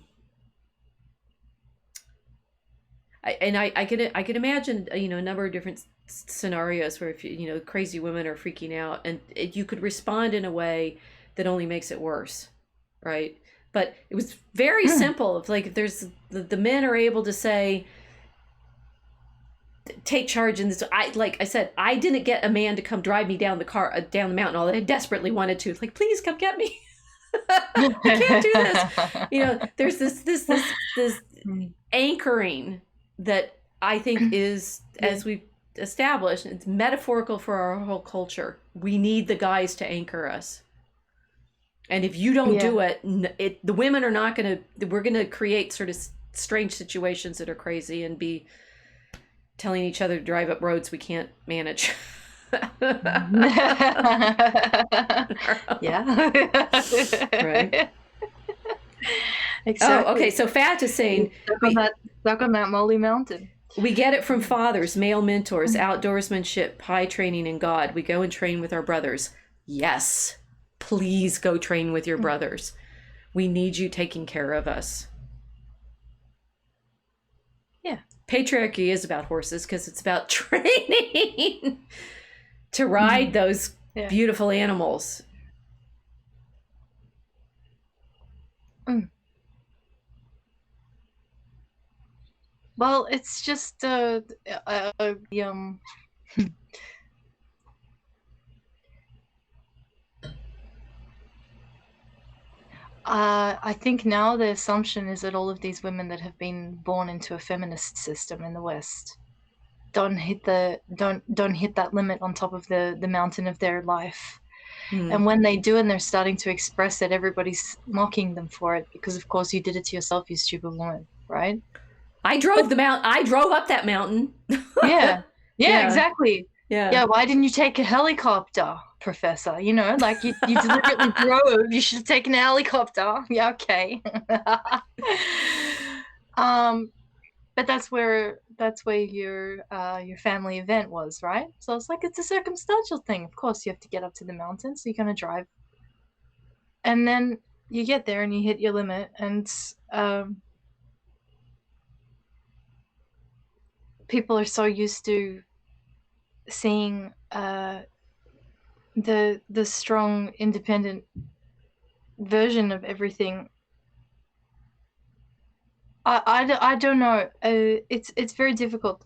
could imagine, a number of different scenarios where if crazy women are freaking out, and you could respond in a way that only makes it worse, right? But it was very simple. If like there's the men are able to say, take charge in this. Like I said, I didn't get a man to come drive me down the mountain, although I desperately wanted to. Like, please come get me. I can't do this. There's this anchoring that I think is, as we've established, it's metaphorical for our whole culture. We need the guys to anchor us. And if you don't do it, the women are not we're going to create sort of strange situations that are crazy and be telling each other to drive up roads we can't manage. Yeah. Right. Exactly. Oh, okay. So Fat is saying stuck on that moly mountain. We get it from fathers, male mentors, outdoorsmanship, high training in God. We go and train with our brothers. Yes. Please go train with your brothers. We need you taking care of us. Yeah. Patriarchy is about horses because it's about training to ride those beautiful animals. Well, it's just I think now the assumption is that all of these women that have been born into a feminist system in the West don't hit that limit on top of the mountain of their life. And when they do, and they're starting to express it, everybody's mocking them for it because, of course, you did it to yourself, you stupid woman, right? I drove up that mountain. Yeah, exactly. Yeah. Why didn't you take a helicopter, Professor? Like you deliberately drove. You should have taken a helicopter. Yeah, okay. But that's where your family event was, right? So it's like it's a circumstantial thing. Of course, you have to get up to the mountain, so you're gonna drive, and then you get there and you hit your limit, and people are so used to seeing the strong, independent version of everything. I don't know. It's very difficult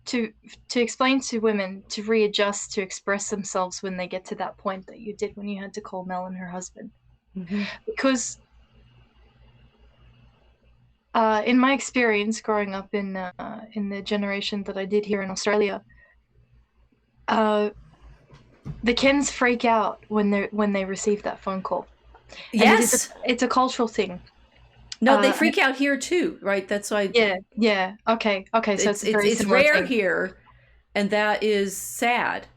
to explain to women to readjust to express themselves when they get to that point that you did when you had to call Mel and her husband, because in my experience growing up in the generation that I did here in Australia, the Kens freak out when they receive that phone call. Yes, it's a cultural thing. No, they freak out here too, right? That's why. Yeah. Okay. So it's rare thing. here, and that is sad.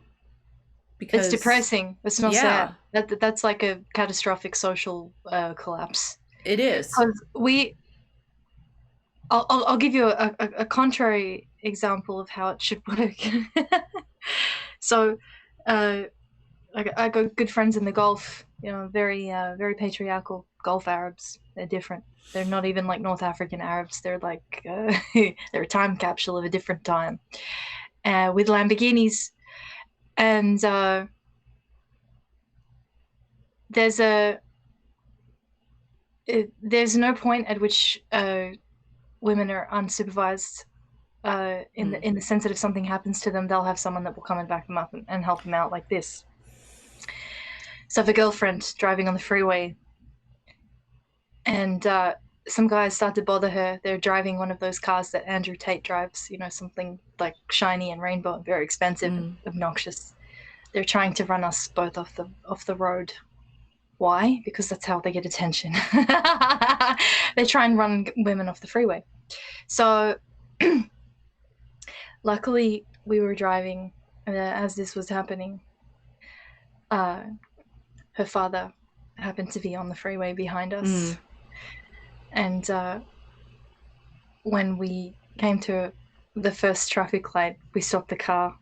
Because it's depressing. It's not sad. That's like a catastrophic social collapse. It is. Because I'll give you a contrary example of how it should work. So, I got good friends in the Gulf. Very very patriarchal Gulf Arabs. They're different. They're not even like North African Arabs. They're like they're a time capsule of a different time, with Lamborghinis, and there's no point at which women are unsupervised. In the sense that if something happens to them, they'll have someone that will come and back them up and help them out, like this. So I have a girlfriend driving on the freeway, and some guys start to bother her. They're driving one of those cars that Andrew Tate drives, something like shiny and rainbow and very expensive and obnoxious. They're trying to run us both off the road. Why? Because that's how they get attention. They try and run women off the freeway. So luckily we were driving as this was happening. Her father happened to be on the freeway behind us. And when we came to the first traffic light, we stopped the car.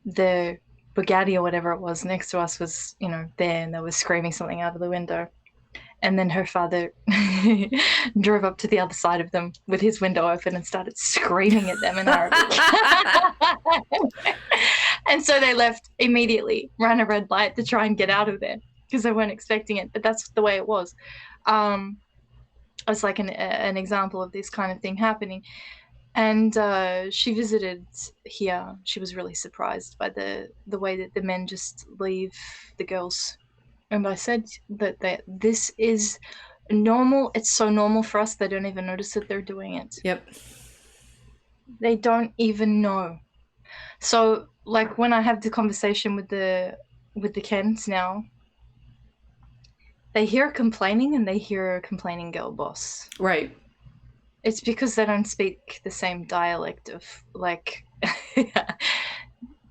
The Bugatti or whatever it was next to us was, there, and they were screaming something out of the window. And then her father drove up to the other side of them with his window open and started screaming at them in Arabic. And so they left immediately, ran a red light to try and get out of there because they weren't expecting it. But that's the way it was. It's like an example of this kind of thing happening. And she visited here. She was really surprised by the way that the men just leave the girls. And I said that this is normal. It's so normal for us, they don't even notice that they're doing it. Yep. They don't even know. So, like, when I have the conversation with the Kens now, they hear complaining and they hear a complaining girl boss. Right. It's because they don't speak the same dialect of, like,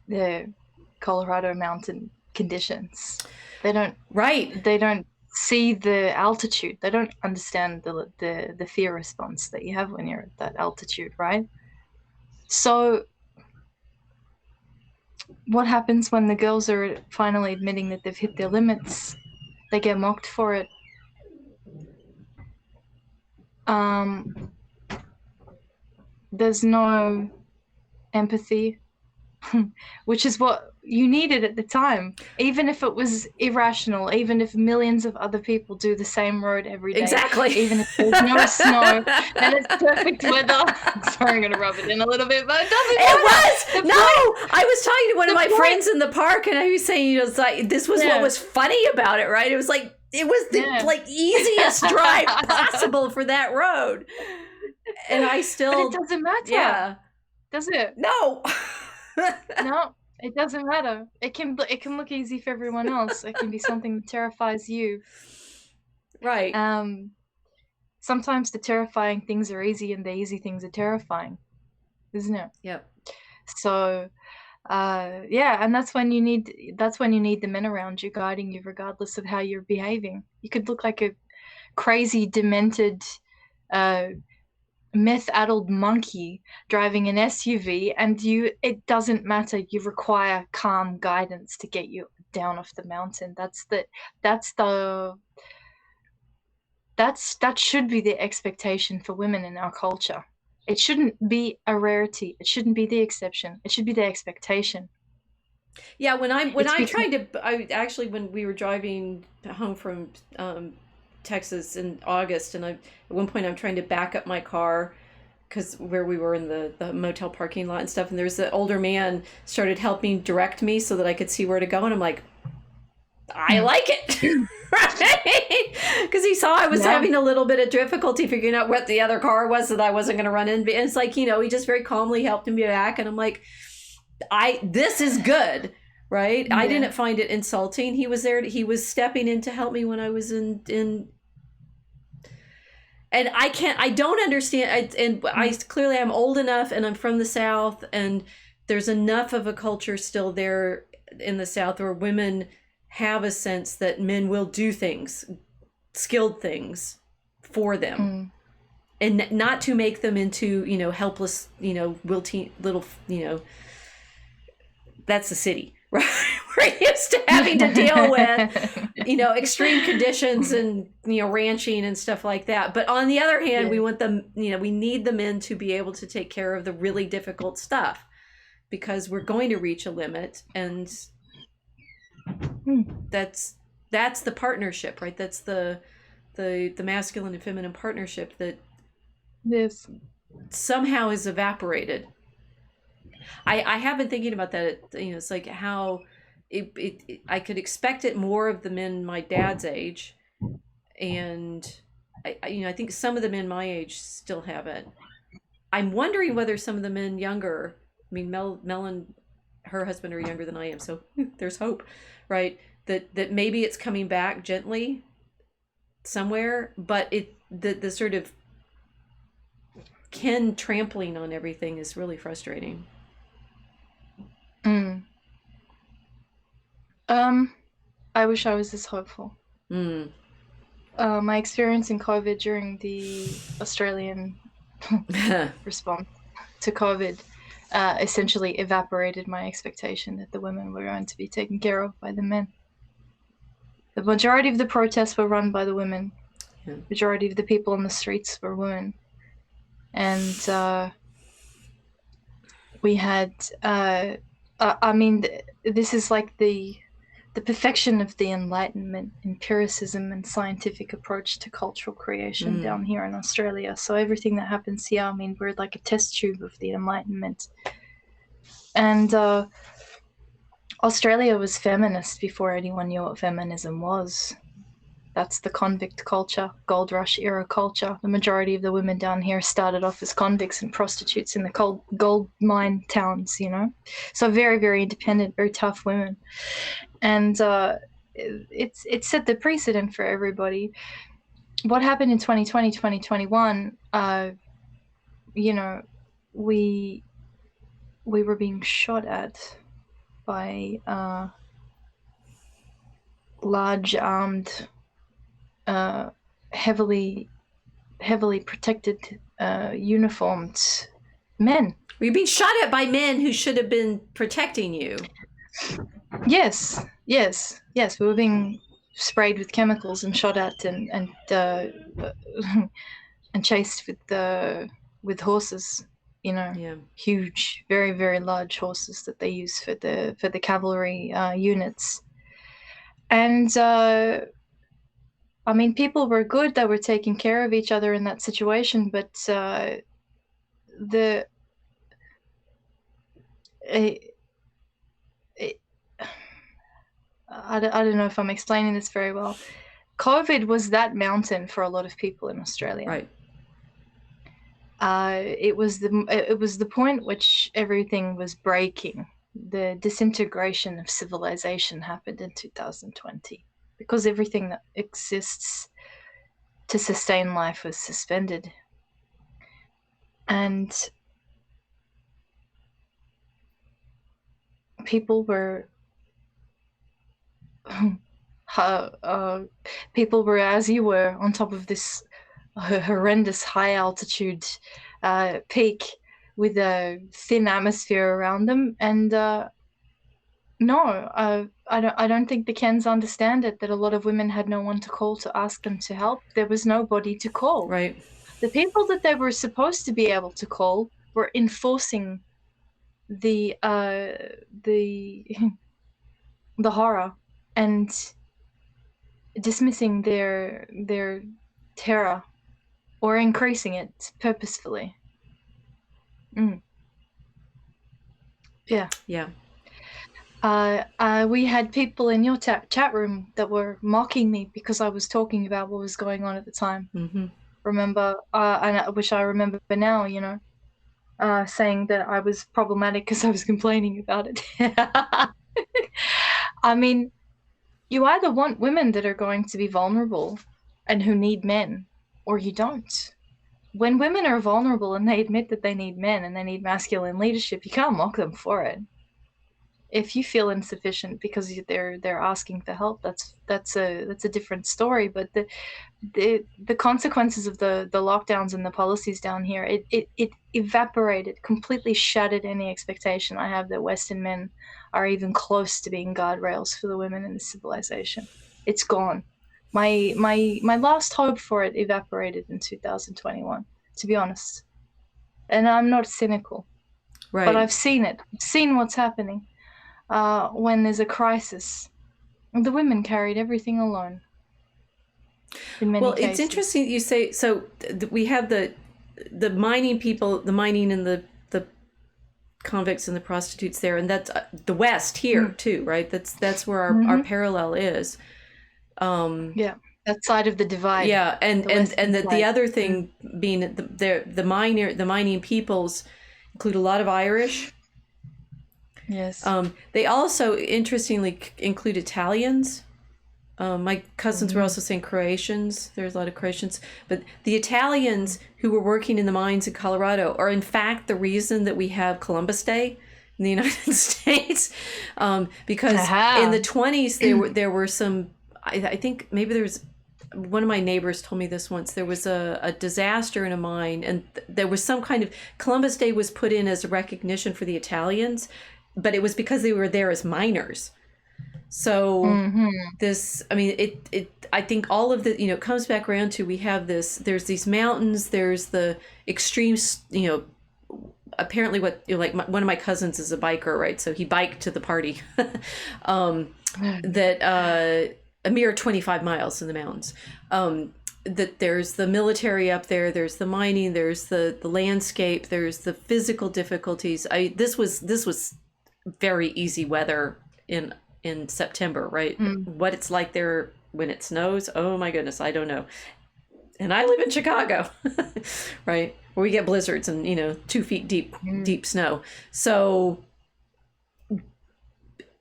the Colorado mountain conditions. They don't. Right. They don't see the altitude. They don't understand the fear response that you have when you're at that altitude, right? So what happens when the girls are finally admitting that they've hit their limits? They get mocked for it. There's no empathy, which is what you needed at the time. Even if it was irrational, even if millions of other people do the same road every day. Exactly. Even if there's no snow and it's perfect weather. Sorry, I'm going to rub it in a little bit, but it doesn't matter. It was! No! I was talking to one of my friends in the park, and I was saying, like, this was what was funny about it, right? It was like, it was the like easiest drive possible for that road. And I still... But it doesn't matter. Yeah. Does it? No. No, it doesn't matter. It can look easy for everyone else. It can be something that terrifies you. Right. Sometimes the terrifying things are easy and the easy things are terrifying, isn't it? Yep. So, and that's when you need the men around you guiding you, regardless of how you're behaving. You could look like a crazy, demented, meth-addled monkey driving an SUV, and it doesn't matter. You require calm guidance to get you down off the mountain. That should be the expectation for women in our culture. It shouldn't be a rarity. It shouldn't be the exception. It should be the expectation. Yeah, when we were driving home from Texas in August, and at one point I'm trying to back up my car because where we were in the motel parking lot and stuff, and there's an older man started helping direct me so that I could see where to go, and I'm like, I like it. Right? Because he saw I was having a little bit of difficulty figuring out what the other car was that I wasn't going to run in. And it's like, he just very calmly helped me back, and I'm like, this is good. Right? Yeah. I didn't find it insulting. He was there. He was stepping in to help me when I was in and I don't understand. I clearly I'm old enough, and I'm from the South, and there's enough of a culture still there in the South where women have a sense that men will do things, skilled things for them, and not to make them into, helpless, wilting little, that's the city. right? We're used to having to deal with, extreme conditions and, ranching and stuff like that. But on the other hand, we want them, we need the men to be able to take care of the really difficult stuff, because we're going to reach a limit, and that's the partnership, right? That's the masculine and feminine partnership that somehow is evaporated. I have been thinking about that. It's like how I could expect it more of the men my dad's age, and I think some of the men my age still have it. I'm wondering whether some of the men younger, I mean, Mel and her husband are younger than I am, so there's hope, right? That maybe it's coming back gently somewhere, but the sort of Ken trampling on everything is really frustrating. I wish I was this hopeful. My experience in COVID during the Australian response to COVID essentially evaporated my expectation that the women were going to be taken care of by the men. The majority of the protests were run by the women. The majority of the people on the streets were women. And we had, this is like the perfection of the Enlightenment, empiricism, and scientific approach to cultural creation down here in Australia. So everything that happens here, we're like a test tube of the Enlightenment. And Australia was feminist before anyone knew what feminism was. That's the convict culture, gold rush era culture. The majority of the women down here started off as convicts and prostitutes in the gold mine towns, So very, very independent, very tough women. And it set the precedent for everybody. What happened in 2020, 2021, we were being shot at by large armed, heavily protected, uniformed men. Were you being shot at by men who should have been protecting you? Yes. We were being sprayed with chemicals and shot at and chased with horses. Huge, very, very large horses that they use for the cavalry units. And people were good. They were taking care of each other in that situation, but I don't know if I'm explaining this very well. COVID was that mountain for a lot of people in Australia. Right. It was the point which everything was breaking. The disintegration of civilization happened in 2020 because everything that exists to sustain life was suspended. And people were as you were on top of this horrendous high altitude peak with a thin atmosphere around them, and I don't think the Kens understand it, that a lot of women had no one to call to ask them to help. There was nobody to call. Right. The people that they were supposed to be able to call were enforcing the horror and dismissing their terror or increasing it purposefully. Yeah. We had people in your chat room that were mocking me because I was talking about what was going on at the time. Mm-hmm. Remember, which I remember now, saying that I was problematic because I was complaining about it. You either want women that are going to be vulnerable and who need men, or you don't. When women are vulnerable and they admit that they need men and they need masculine leadership, you can't mock them for it. If you feel insufficient because they're asking for help, that's a different story. But the consequences of the lockdowns and the policies down here, it evaporated, completely shattered any expectation I have that Western men are even close to being guardrails for the women in this civilization. It's gone. My last hope for it evaporated in 2021, to be honest. And I'm not cynical, Right. but I've seen it. I've seen what's happening when there's a crisis. The women carried everything alone. In many cases. It's interesting you say. So we have the mining people, the mining and the convicts and the prostitutes there, and that's the West here too, right? That's where our parallel is. Yeah, that side of the divide. Yeah, and the other thing being the mining peoples include a lot of Irish. Yes. They also interestingly include Italians. My cousins were also saying Croatians. There's a lot of Croatians, but the Italians who were working in the mines in Colorado are in fact the reason that we have Columbus Day in the United States, because in the 1920s there were some. I think maybe there was. One of my neighbors told me this once. There was a disaster in a mine, and there was some kind of Columbus Day was put in as a recognition for the Italians, but it was because they were there as miners. So this, I mean, I think all of the, it comes back around to, we have this, there's these mountains, there's the extremes, apparently one of my cousins is a biker, right? So he biked to the party, that, a mere 25 miles in the mountains. That there's the military up there, there's the mining, there's the landscape, there's the physical difficulties. This was very easy weather in September, right? What it's like there when it snows, oh my goodness, I don't know. And I live in Chicago, right? Where we get blizzards and 2 feet deep snow. So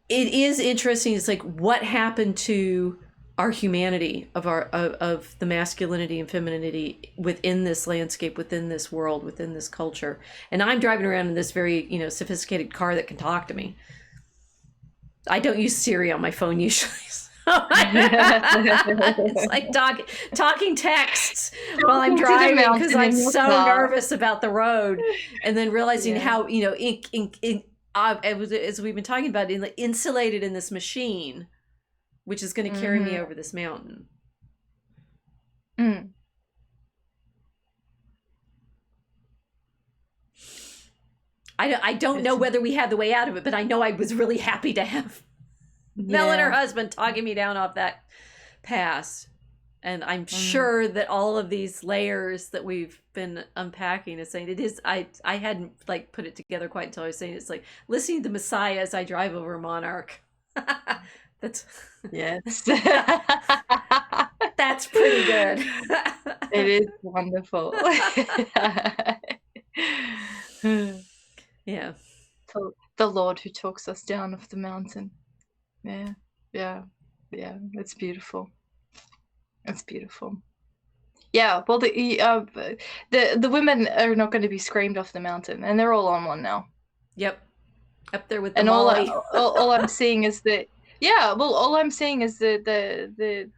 it is interesting. It's like, what happened to our humanity, of the masculinity and femininity within this landscape, within this world, within this culture. And I'm driving around in this very sophisticated car that can talk to me. I don't use Siri on my phone usually. It's like talking texts while I'm driving, because I'm so nervous about the road, and then realizing how as we've been talking about, insulated in this machine, which is going to carry me over this mountain. I don't know whether we had the way out of it, but I know I was really happy to have Mel and her husband talking me down off that pass. And I'm sure that all of these layers that we've been unpacking is saying, it is, I hadn't put it together quite until I was saying, it's like listening to Messiah as I drive over Monarch. That's yes. That's pretty good. It is wonderful. Yeah. The Lord who talks us down off the mountain. Yeah. It's beautiful. It's beautiful. Yeah. Well, the women are not going to be screamed off the mountain, and they're all on one now. Yep. Up there with the and moly. all I'm seeing is that. Yeah. Well, all I'm seeing is the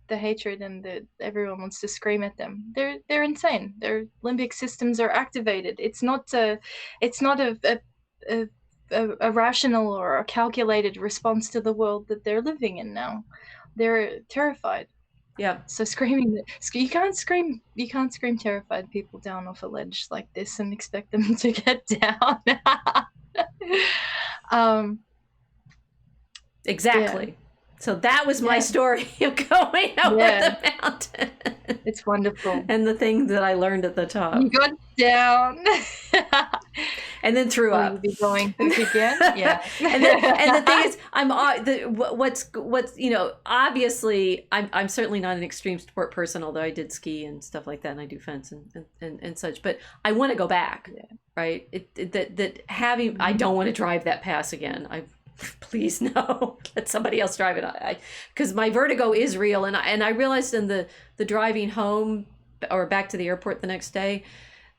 hatred, and that everyone wants to scream at them. They're insane. Their limbic systems are activated. It's not a rational or a calculated response to the world that they're living in now. They're terrified. Yeah. So screaming, you can't scream terrified people down off a ledge like this and expect them to get down. Exactly. Yeah. So that was my story of going over the mountain. It's wonderful. And the thing that I learned at the top. You got down. And then threw up. Will you be going again? Yeah. and the thing is, obviously I'm certainly not an extreme sport person, although I did ski and stuff like that, and I do fence and such. But I want to go back, right? I don't want to drive that pass again. Please no, let somebody else drive it. Because my vertigo is real, and I realized in the driving home or back to the airport the next day,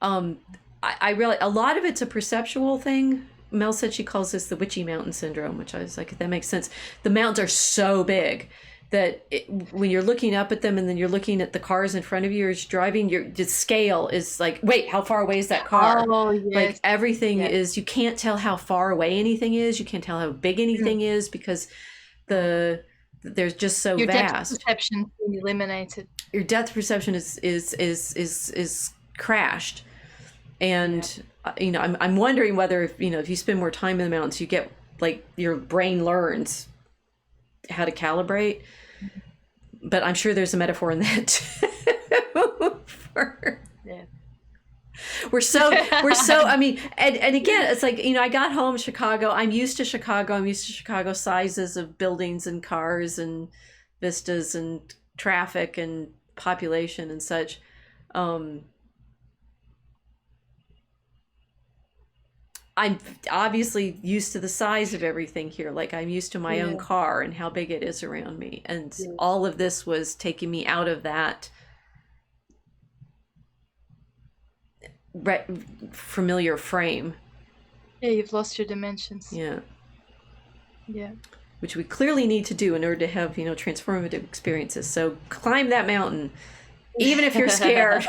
I realized a lot of it's a perceptual thing, Mel said she calls this the Witchy Mountain Syndrome, which I was like, that makes sense. The mountains are so big that when you're looking up at them and then you're looking at the cars in front of you as you're driving, the scale is like, wait, how far away is that car? Oh, yes. Like everything is, you can't tell how far away anything is. You can't tell how big anything is because they're just so your vast. Your depth perception is eliminated. Your depth perception is crashed. And you know, I'm wondering whether if you spend more time in the mountains, you get like your brain learns how to calibrate. But I'm sure there's a metaphor in that too. We're so I mean, and again, it's like, I got home Chicago. I'm used to Chicago. I'm used to Chicago sizes of buildings and cars and vistas and traffic and population and such. I'm obviously used to the size of everything here. Like I'm used to my own car and how big it is around me. And all of this was taking me out of that familiar frame. Yeah, you've lost your dimensions. Yeah. Which we clearly need to do in order to have, transformative experiences. So climb that mountain, even if you're scared.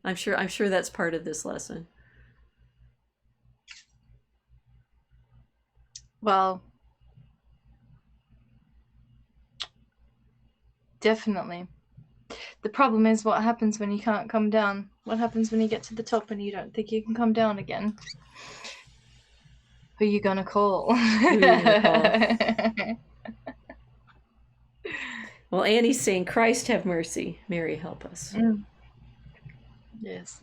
I'm sure that's part of this lesson. Well, definitely. The problem is what happens when you can't come down. What happens when you get to the top and you don't think you can come down again? Who are you gonna call? Well, Annie's saying, Christ have mercy, Mary help us. Yes.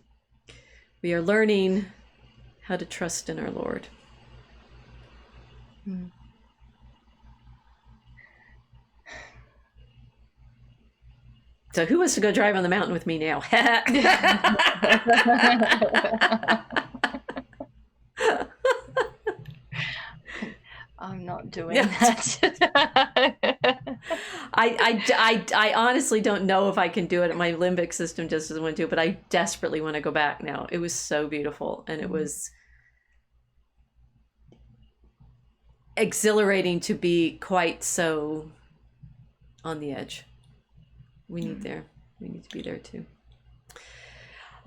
We are learning how to trust in our Lord. So who wants to go drive on the mountain with me now? I'm not doing that. I honestly don't know if I can do it. My limbic system just doesn't want to do it, but I desperately want to go back now. It was so beautiful, and it was exhilarating to be quite so on the edge. We need to be there too.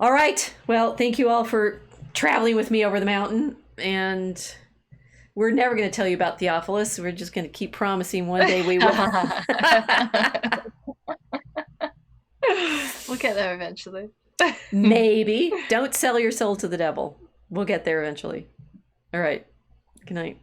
All right. Well, thank you all for traveling with me over the mountain, and we're never going to tell you about Theophilus. We're just going to keep promising one day we will. We'll get there eventually. Maybe. Don't sell your soul to the devil. We'll get there eventually. All right. Good night.